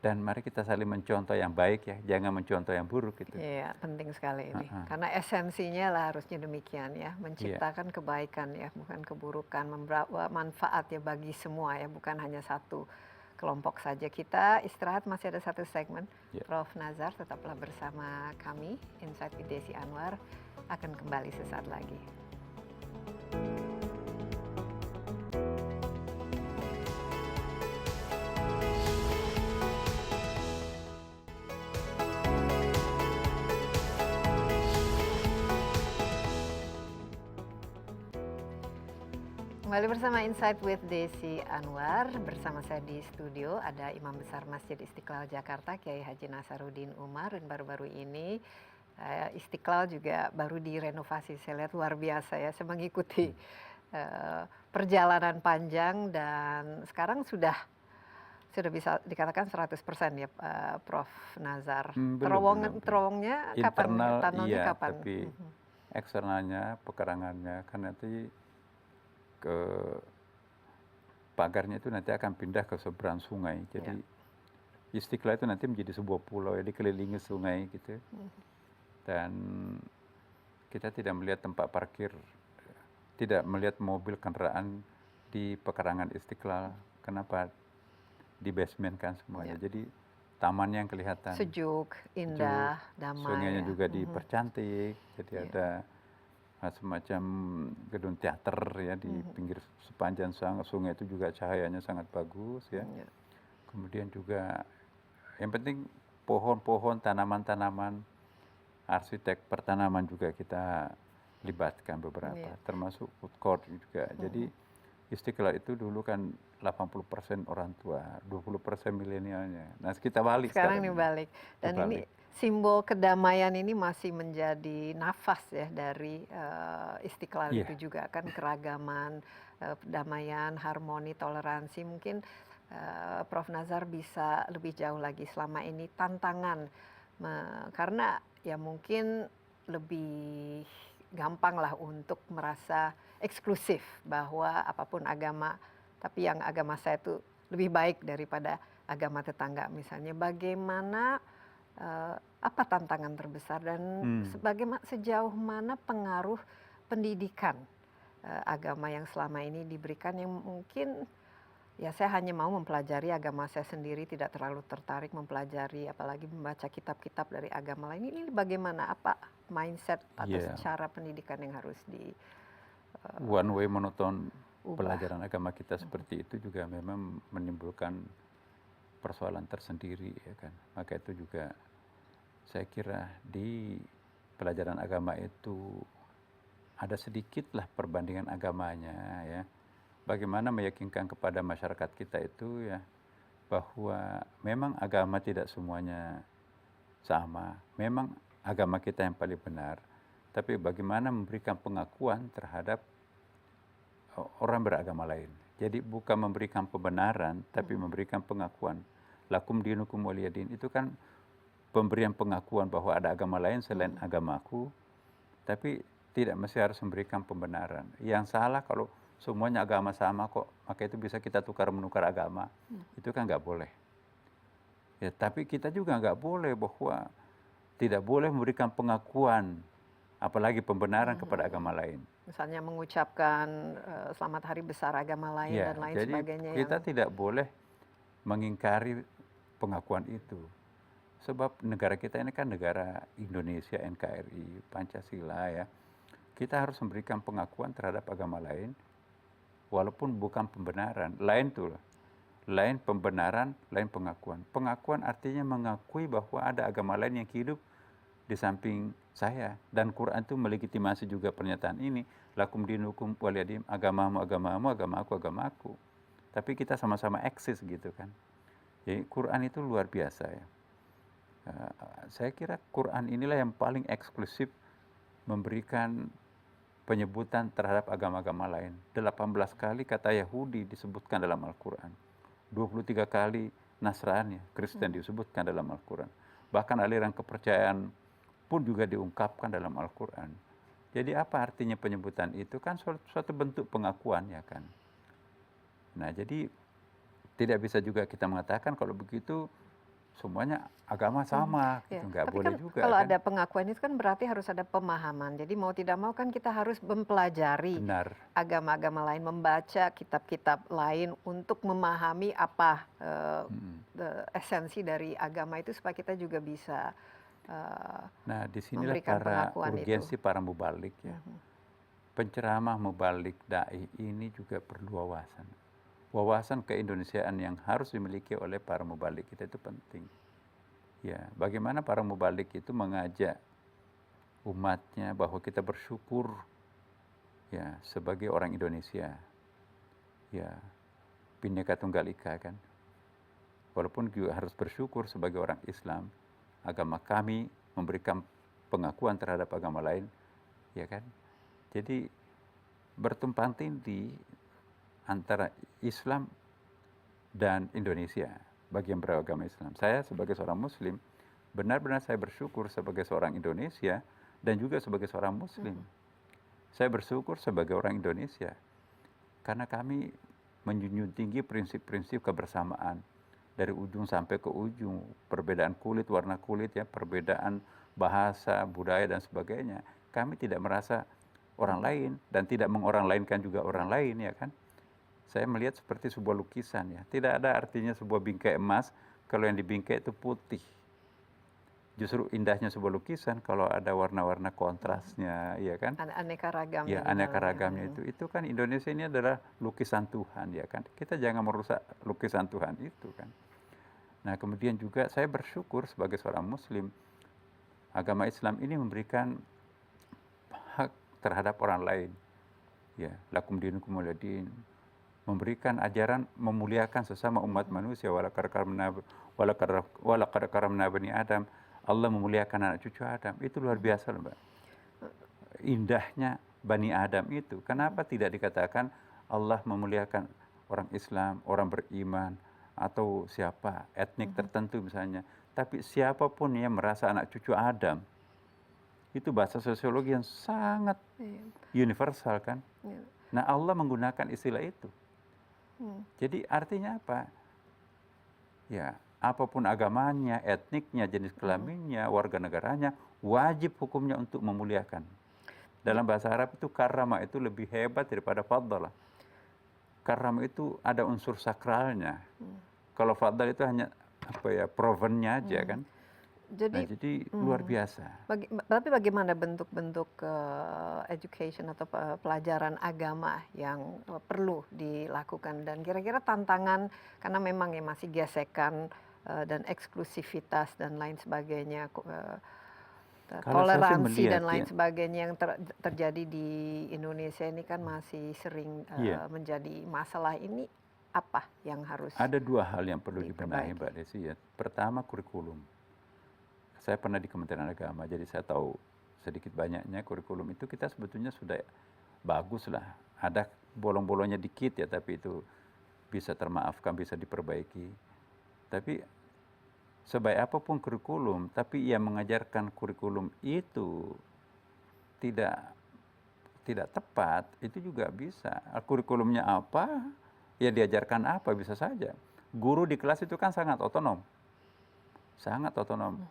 dan mari kita saling mencontoh yang baik ya, jangan mencontoh yang buruk gitu. Iya, penting sekali ini. Karena esensinya lah harusnya demikian ya, menciptakan kebaikan ya, bukan keburukan, membawa manfaat ya bagi semua ya, bukan hanya satu kelompok saja. Kita istirahat, masih ada satu segmen. Prof. Nazar, tetaplah bersama kami. Insight with Desi Anwar akan kembali sesaat lagi. Kembali bersama Insight with Desi Anwar. Bersama saya di studio ada Imam Besar Masjid Istiqlal Jakarta, Kiai Haji Nasaruddin Umar. Dan baru-baru ini Istiqlal juga baru direnovasi. Saya lihat luar biasa ya. Saya mengikuti perjalanan panjang dan sekarang sudah bisa dikatakan 100% ya, Prof. Nazar. Belum. Terowongnya kapan? Internal Tunnelnya iya, kapan? tapi eksternalnya, pekarangannya kan nanti ke pagarnya itu nanti akan pindah ke seberang sungai. Jadi Istiqlal itu nanti menjadi sebuah pulau ya, dikelilingi sungai gitu. Dan kita tidak melihat tempat parkir, tidak melihat mobil kendaraan di pekarangan Istiqlal. Kenapa? Di basement kan semuanya. Jadi tamannya yang kelihatan. Sejuk, indah, damai. Sungainya ya. juga dipercantik. Jadi ada semacam gedung teater ya di pinggir sepanjang sungai itu juga cahayanya sangat bagus ya. Kemudian juga yang penting pohon-pohon, tanaman-tanaman, arsitek pertanaman juga kita libatkan beberapa, termasuk food court juga. Jadi Istiqlal itu dulu kan 80% orang tua, 20% milenialnya. Nah, kita balik sekarang ini balik. Dan ini simbol kedamaian ini masih menjadi nafas ya dari Istiqlal itu juga kan, keragaman, perdamaian, harmoni, toleransi. Mungkin Prof. Nazar bisa lebih jauh lagi selama ini tantangan karena ya mungkin lebih gampang lah untuk merasa eksklusif bahwa apapun agama, tapi yang agama saya itu lebih baik daripada agama tetangga misalnya. Bagaimana apa tantangan terbesar dan sejauh mana pengaruh pendidikan agama yang selama ini diberikan, yang mungkin ya saya hanya mau mempelajari agama saya sendiri, tidak terlalu tertarik mempelajari apalagi membaca kitab-kitab dari agama lain. Ini bagaimana, apa mindset atau cara pendidikan yang harus di one way monoton pelajaran agama kita seperti itu juga memang menimbulkan persoalan tersendiri ya kan. Maka itu juga saya kira di pelajaran agama itu ada sedikitlah perbandingan agamanya ya. Bagaimana meyakinkan kepada masyarakat kita itu ya bahwa memang agama tidak semuanya sama. Memang agama kita yang paling benar. Tapi bagaimana memberikan pengakuan terhadap orang beragama lain. Jadi bukan memberikan pembenaran, tapi memberikan pengakuan. Lakum dinukum waliyadin, itu kan pemberian pengakuan bahwa ada agama lain selain agamaku, tapi tidak mesti harus memberikan pembenaran. Yang salah kalau semuanya agama sama kok, maka itu bisa kita tukar-menukar agama. Itu kan nggak boleh. Ya, tapi kita juga nggak boleh bahwa tidak boleh memberikan pengakuan, apalagi pembenaran kepada agama lain. Misalnya mengucapkan selamat hari besar agama lain dan lain jadi sebagainya. Kita tidak boleh mengingkari pengakuan itu. Sebab negara kita ini kan negara Indonesia, NKRI, Pancasila ya. Kita harus memberikan pengakuan terhadap agama lain, walaupun bukan pembenaran. Lain tuh, lain pembenaran, lain pengakuan. Pengakuan artinya mengakui bahwa ada agama lain yang hidup di samping saya, dan Quran itu melegitimasi juga pernyataan ini, lakum dinukum waliyadin, agamamu agamamu, agamaku agamaku. Tapi kita sama-sama eksis gitu kan. Jadi Quran itu luar biasa ya. Saya kira Quran inilah yang paling eksklusif memberikan penyebutan terhadap agama-agama lain. 18 kali kata Yahudi disebutkan dalam Al-Quran. 23 kali Nasrani, Kristen disebutkan dalam Al-Quran. Bahkan aliran kepercayaan pun juga diungkapkan dalam Al-Quran. Jadi apa artinya penyebutan itu? Kan suatu bentuk pengakuan ya kan. Nah jadi tidak bisa juga kita mengatakan kalau begitu semuanya agama sama, gitu. Nggak Tapi boleh kan juga. kalau kan? ada pengakuan itu kan berarti harus ada pemahaman. Jadi mau tidak mau kan kita harus mempelajari agama-agama lain, membaca kitab-kitab lain untuk memahami apa esensi dari agama itu supaya kita juga bisa nah disinilah para urgensi para mubalik ya. Penceramah mubalik dai ini juga perlu wawasan. Wawasan keindonesiaan yang harus dimiliki oleh para mubalik kita itu penting. Ya, bagaimana para mubalik itu mengajak umatnya bahwa kita bersyukur ya sebagai orang Indonesia. ya Bhinneka Tunggal Ika kan. Walaupun juga harus bersyukur sebagai orang Islam, agama kami memberikan pengakuan terhadap agama lain, ya kan. Jadi bertumpang tindih antara Islam dan Indonesia bagi yang beragama Islam. Saya sebagai seorang Muslim, benar-benar saya bersyukur sebagai seorang Indonesia dan juga sebagai seorang Muslim. Saya bersyukur sebagai orang Indonesia karena kami menjunjung tinggi prinsip-prinsip kebersamaan dari ujung sampai ke ujung, perbedaan kulit, warna kulit, ya, perbedaan bahasa, budaya dan sebagainya. Kami tidak merasa orang lain dan tidak mengorang lainkan juga orang lain, ya kan. Saya melihat seperti sebuah lukisan, ya. Tidak ada artinya sebuah bingkai emas kalau yang dibingkai itu putih. Justru indahnya sebuah lukisan kalau ada warna-warna kontrasnya, ya kan. Aneka ragamnya. Ya, aneka ragamnya itu kan Indonesia ini adalah lukisan Tuhan, ya kan. Kita jangan merusak lukisan Tuhan itu kan. Nah, kemudian juga saya bersyukur sebagai seorang Muslim, agama Islam ini memberikan hak terhadap orang lain. Ya, lakum dinukum waliyadin. Memberikan ajaran memuliakan sesama umat manusia, walaqad karamna bani Adam. Allah memuliakan anak cucu Adam. Itu luar biasa loh, Mbak. Indahnya Bani Adam itu. Kenapa tidak dikatakan Allah memuliakan orang Islam, orang beriman, atau siapa, etnik tertentu misalnya. Tapi siapapun yang merasa anak cucu Adam, itu bahasa sosiologi yang sangat universal kan. Nah, Allah menggunakan istilah itu. Jadi artinya apa? Ya, apapun agamanya, etniknya, jenis kelaminnya, warga negaranya, wajib hukumnya untuk memuliakan. Dalam bahasa Arab itu karama itu lebih hebat daripada faddalah. Karama itu ada unsur sakralnya. Kalau faddal itu hanya provennya aja kan. Jadi luar biasa. Tapi bagaimana bentuk-bentuk education atau pelajaran agama yang perlu dilakukan dan kira-kira tantangan karena memang ya masih gesekan dan eksklusivitas dan lain sebagainya, toleransi dan lain sebagainya yang terjadi di Indonesia ini kan masih sering menjadi masalah. Ini apa yang harus ada dua hal yang perlu dibenahi, Mbak Desi, ya. Pertama, kurikulum. Saya pernah di Kementerian Agama, jadi saya tahu sedikit banyaknya kurikulum itu kita sebetulnya sudah bagus lah. Ada bolong-bolongnya dikit ya, tapi itu bisa termaafkan, bisa diperbaiki. Tapi sebaik apapun kurikulum, tapi yang mengajarkan kurikulum itu tidak tepat, itu juga bisa. Kurikulumnya apa, ya diajarkan apa, bisa saja. Guru di kelas itu kan sangat otonom. Sangat otonom.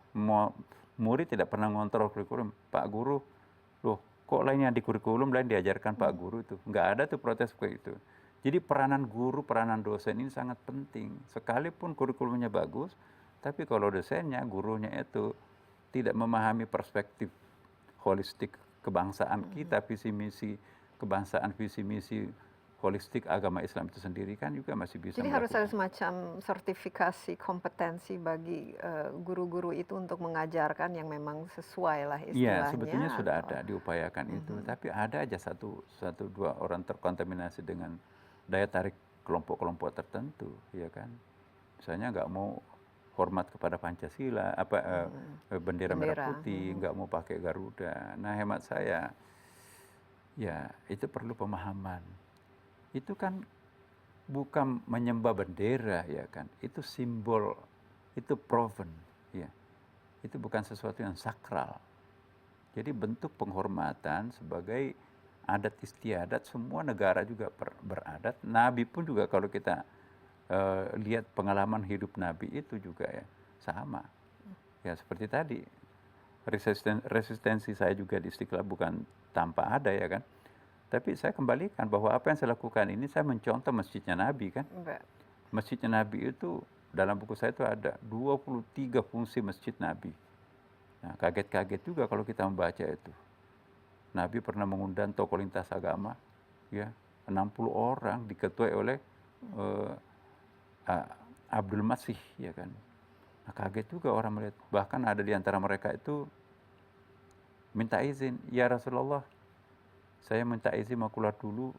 Murid tidak pernah ngontrol kurikulum. Pak Guru, loh kok lainnya di kurikulum, lain diajarkan Pak Guru itu. Nggak ada tuh protes kayak itu. Jadi peranan guru, peranan dosen ini sangat penting. Sekalipun kurikulumnya bagus, tapi kalau dosennya, gurunya itu tidak memahami perspektif holistik kebangsaan kita, visi misi kebangsaan, visi misi holistik agama Islam itu sendiri kan juga masih bisa. Jadi harus ada semacam sertifikasi kompetensi bagi guru-guru itu untuk mengajarkan yang memang sesuai lah istilahnya. Iya, sebetulnya sudah ada diupayakan itu, tapi ada aja satu dua orang terkontaminasi dengan daya tarik kelompok-kelompok tertentu, ya kan. Misalnya nggak mau hormat kepada Pancasila, bendera merah putih, nggak mau pakai Garuda. Nah, hemat saya, ya itu perlu pemahaman. Itu kan bukan menyembah bendera, ya kan. Itu simbol, itu proven, ya. Itu bukan sesuatu yang sakral. Jadi bentuk penghormatan sebagai adat istiadat, semua negara juga beradat. Nabi pun juga kalau kita lihat pengalaman hidup Nabi itu juga ya sama. Ya seperti tadi, resistensi saya juga di Istiqlal bukan tanpa ada, ya kan. Tapi saya kembalikan bahwa apa yang saya lakukan ini, saya mencontoh masjidnya Nabi kan. Masjidnya Nabi itu dalam buku saya itu ada 23 fungsi masjid Nabi. Nah, kaget-kaget juga kalau kita membaca itu. Nabi pernah mengundang tokoh lintas agama, ya 60 orang diketuai oleh Abdul Masih, ya kan. Nah, kaget juga orang melihat. Bahkan ada di antara mereka itu minta izin, ya Rasulullah, saya minta izin mau keluar dulu,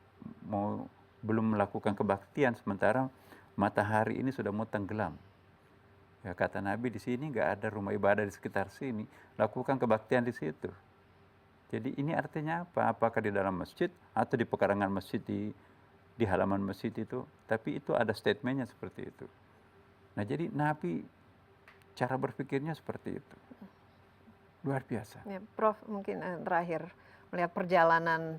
mau belum melakukan kebaktian, sementara matahari ini sudah mau tenggelam. Ya, kata Nabi, di sini nggak ada rumah ibadah di sekitar sini, lakukan kebaktian di situ. Jadi ini artinya apa? Apakah di dalam masjid atau di pekarangan masjid, di halaman masjid itu? Tapi itu ada statementnya seperti itu. Nah jadi Nabi cara berpikirnya seperti itu. Luar biasa. Ya, Prof, mungkin terakhir melihat perjalanan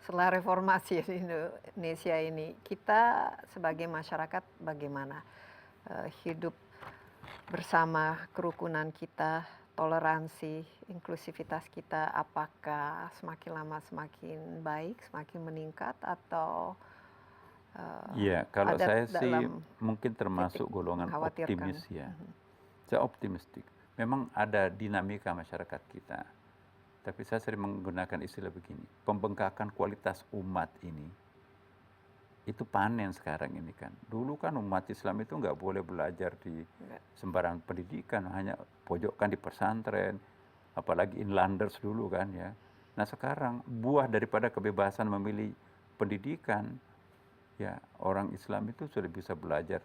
setelah reformasi di Indonesia ini, kita sebagai masyarakat bagaimana hidup bersama, kerukunan kita, toleransi, inklusivitas kita, apakah semakin lama semakin baik, semakin meningkat, atau Iya, kalau ada saya sih dalam mungkin termasuk titik golongan mengkhawatirkan? optimis ya. Saya optimistik. Memang ada dinamika masyarakat kita. Tapi saya sering menggunakan istilah begini, pembengkakan kualitas umat ini, itu panen sekarang ini kan. Dulu kan umat Islam itu nggak boleh belajar di sembarang pendidikan, hanya pojokkan di pesantren, apalagi inlanders dulu kan ya. Nah sekarang buah daripada kebebasan memilih pendidikan, ya orang Islam itu sudah bisa belajar.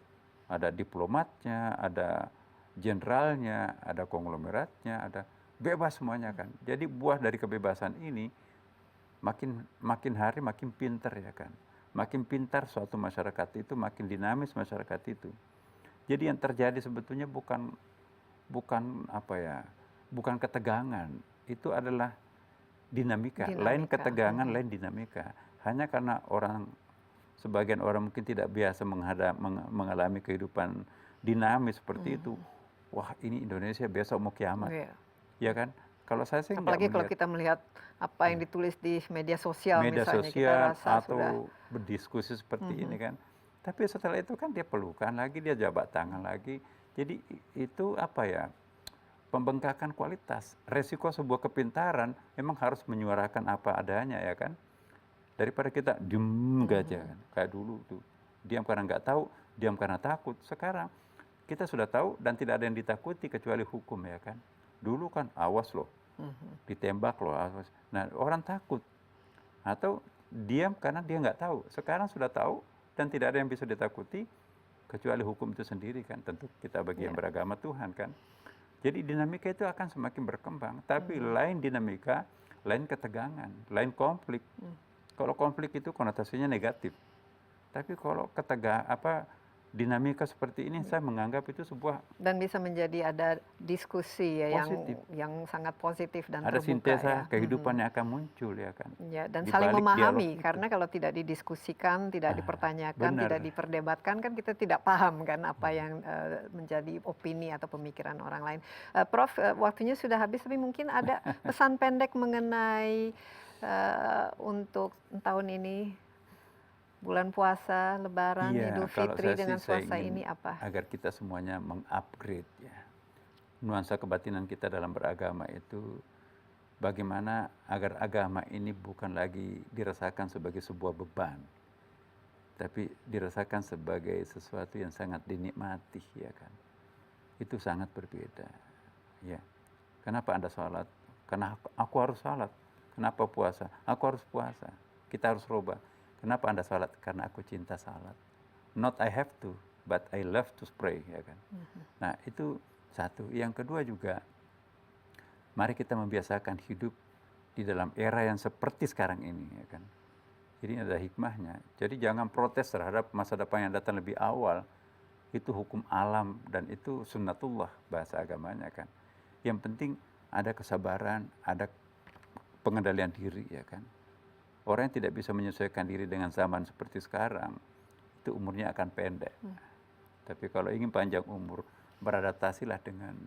Ada diplomatnya, ada jenderalnya, ada konglomeratnya, ada bebas semuanya kan. Jadi buah dari kebebasan ini makin hari makin pinter ya kan. Makin pintar suatu masyarakat itu, makin dinamis masyarakat itu. Jadi yang terjadi sebetulnya bukan apa ya, bukan ketegangan. Itu adalah dinamika. Lain ketegangan, lain dinamika. Hanya karena sebagian orang mungkin tidak biasa mengalami kehidupan dinamis seperti itu. Wah ini Indonesia besok mau kiamat. Ya kan? Kalau saya sih apalagi kalau kita melihat apa yang ditulis di media sosial misalnya, kita rasa atau sudah berdiskusi seperti ini kan. Tapi setelah itu kan dia pelukan lagi, dia jabat tangan lagi. Jadi itu apa ya, pembengkakan kualitas. Resiko sebuah kepintaran memang harus menyuarakan apa adanya ya kan. Daripada kita diem aja kan. Kayak dulu tuh, diam karena nggak tahu, diam karena takut. Sekarang kita sudah tahu dan tidak ada yang ditakuti kecuali hukum ya kan. Dulu kan awas loh, ditembak loh, awas. Nah orang takut atau diam karena dia nggak tahu. Sekarang sudah tahu dan tidak ada yang bisa ditakuti kecuali hukum itu sendiri kan. Tentu kita bagi yang beragama Tuhan kan. Jadi dinamika itu akan semakin berkembang. Tapi lain dinamika, lain ketegangan, lain konflik. Kalau konflik itu konotasinya negatif. Tapi kalau dinamika seperti ini saya menganggap itu sebuah dan bisa menjadi ada diskusi ya positif. yang sangat positif dan ada terbuka sintesa ya. kehidupan yang akan muncul ya kan. Ya, dan Di saling balik memahami dialog karena kalau tidak didiskusikan, tidak dipertanyakan, benar. tidak diperdebatkan kan kita tidak paham kan apa yang menjadi opini atau pemikiran orang lain. Prof, waktunya sudah habis tapi mungkin ada pesan pendek mengenai untuk tahun ini, bulan puasa, Lebaran, Idul Fitri dengan puasa ini apa? Agar kita semuanya mengupgrade ya. Nuansa kebatinan kita dalam beragama itu bagaimana agar agama ini bukan lagi dirasakan sebagai sebuah beban. Tapi dirasakan sebagai sesuatu yang sangat dinikmati ya kan. Itu sangat berbeda. Ya. Kenapa Anda sholat? Karena aku harus sholat. Kenapa puasa? Aku harus puasa. Kita harus rubah. Kenapa Anda salat? Karena aku cinta salat. Not I have to, but I love to pray, ya kan. Nah itu satu. Yang kedua juga, mari kita membiasakan hidup di dalam era yang seperti sekarang ini, ya kan. Jadi ada hikmahnya. Jadi jangan protes terhadap masa depan yang datang lebih awal. Itu hukum alam dan itu sunnatullah bahasa agamanya kan. Yang penting ada kesabaran, ada pengendalian diri, ya kan. Orang yang tidak bisa menyesuaikan diri dengan zaman seperti sekarang, itu umurnya akan pendek. Tapi kalau ingin panjang umur, beradaptasilah dengan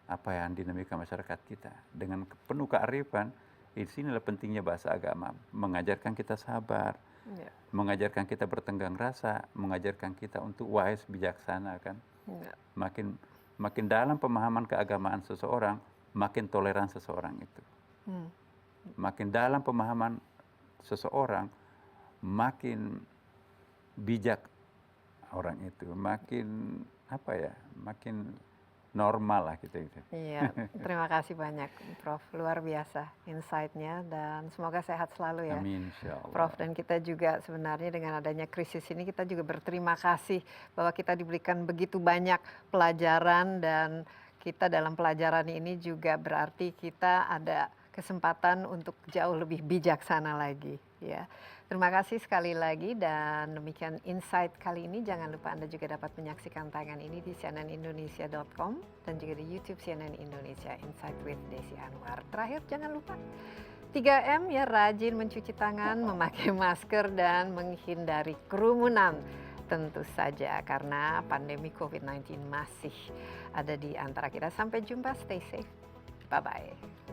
apa yang dinamika masyarakat kita. Dengan penuh kearifan, di sinilah pentingnya bahasa agama. Mengajarkan kita sabar, mengajarkan kita bertenggang rasa, mengajarkan kita untuk wise, bijaksana kan. Makin dalam pemahaman keagamaan seseorang, makin toleran seseorang itu. Makin dalam pemahaman seseorang, makin bijak orang itu, makin normal lah kita gitu. Iya, terima kasih banyak Prof. Luar biasa insight-nya dan semoga sehat selalu ya. Amin, insya Allah. Prof, dan kita juga sebenarnya dengan adanya krisis ini kita juga berterima kasih bahwa kita diberikan begitu banyak pelajaran dan kita dalam pelajaran ini juga berarti kita ada kesempatan untuk jauh lebih bijaksana lagi ya. Terima kasih sekali lagi dan demikian insight kali ini. Jangan lupa Anda juga dapat menyaksikan tayangan ini di cnnindonesia.com dan juga di YouTube CNN Indonesia Insight with Desi Anwar. Terakhir jangan lupa 3M ya, rajin mencuci tangan, memakai masker dan menghindari kerumunan. Tentu saja karena pandemi COVID-19 masih ada di antara kita. Sampai jumpa, stay safe. Bye-bye.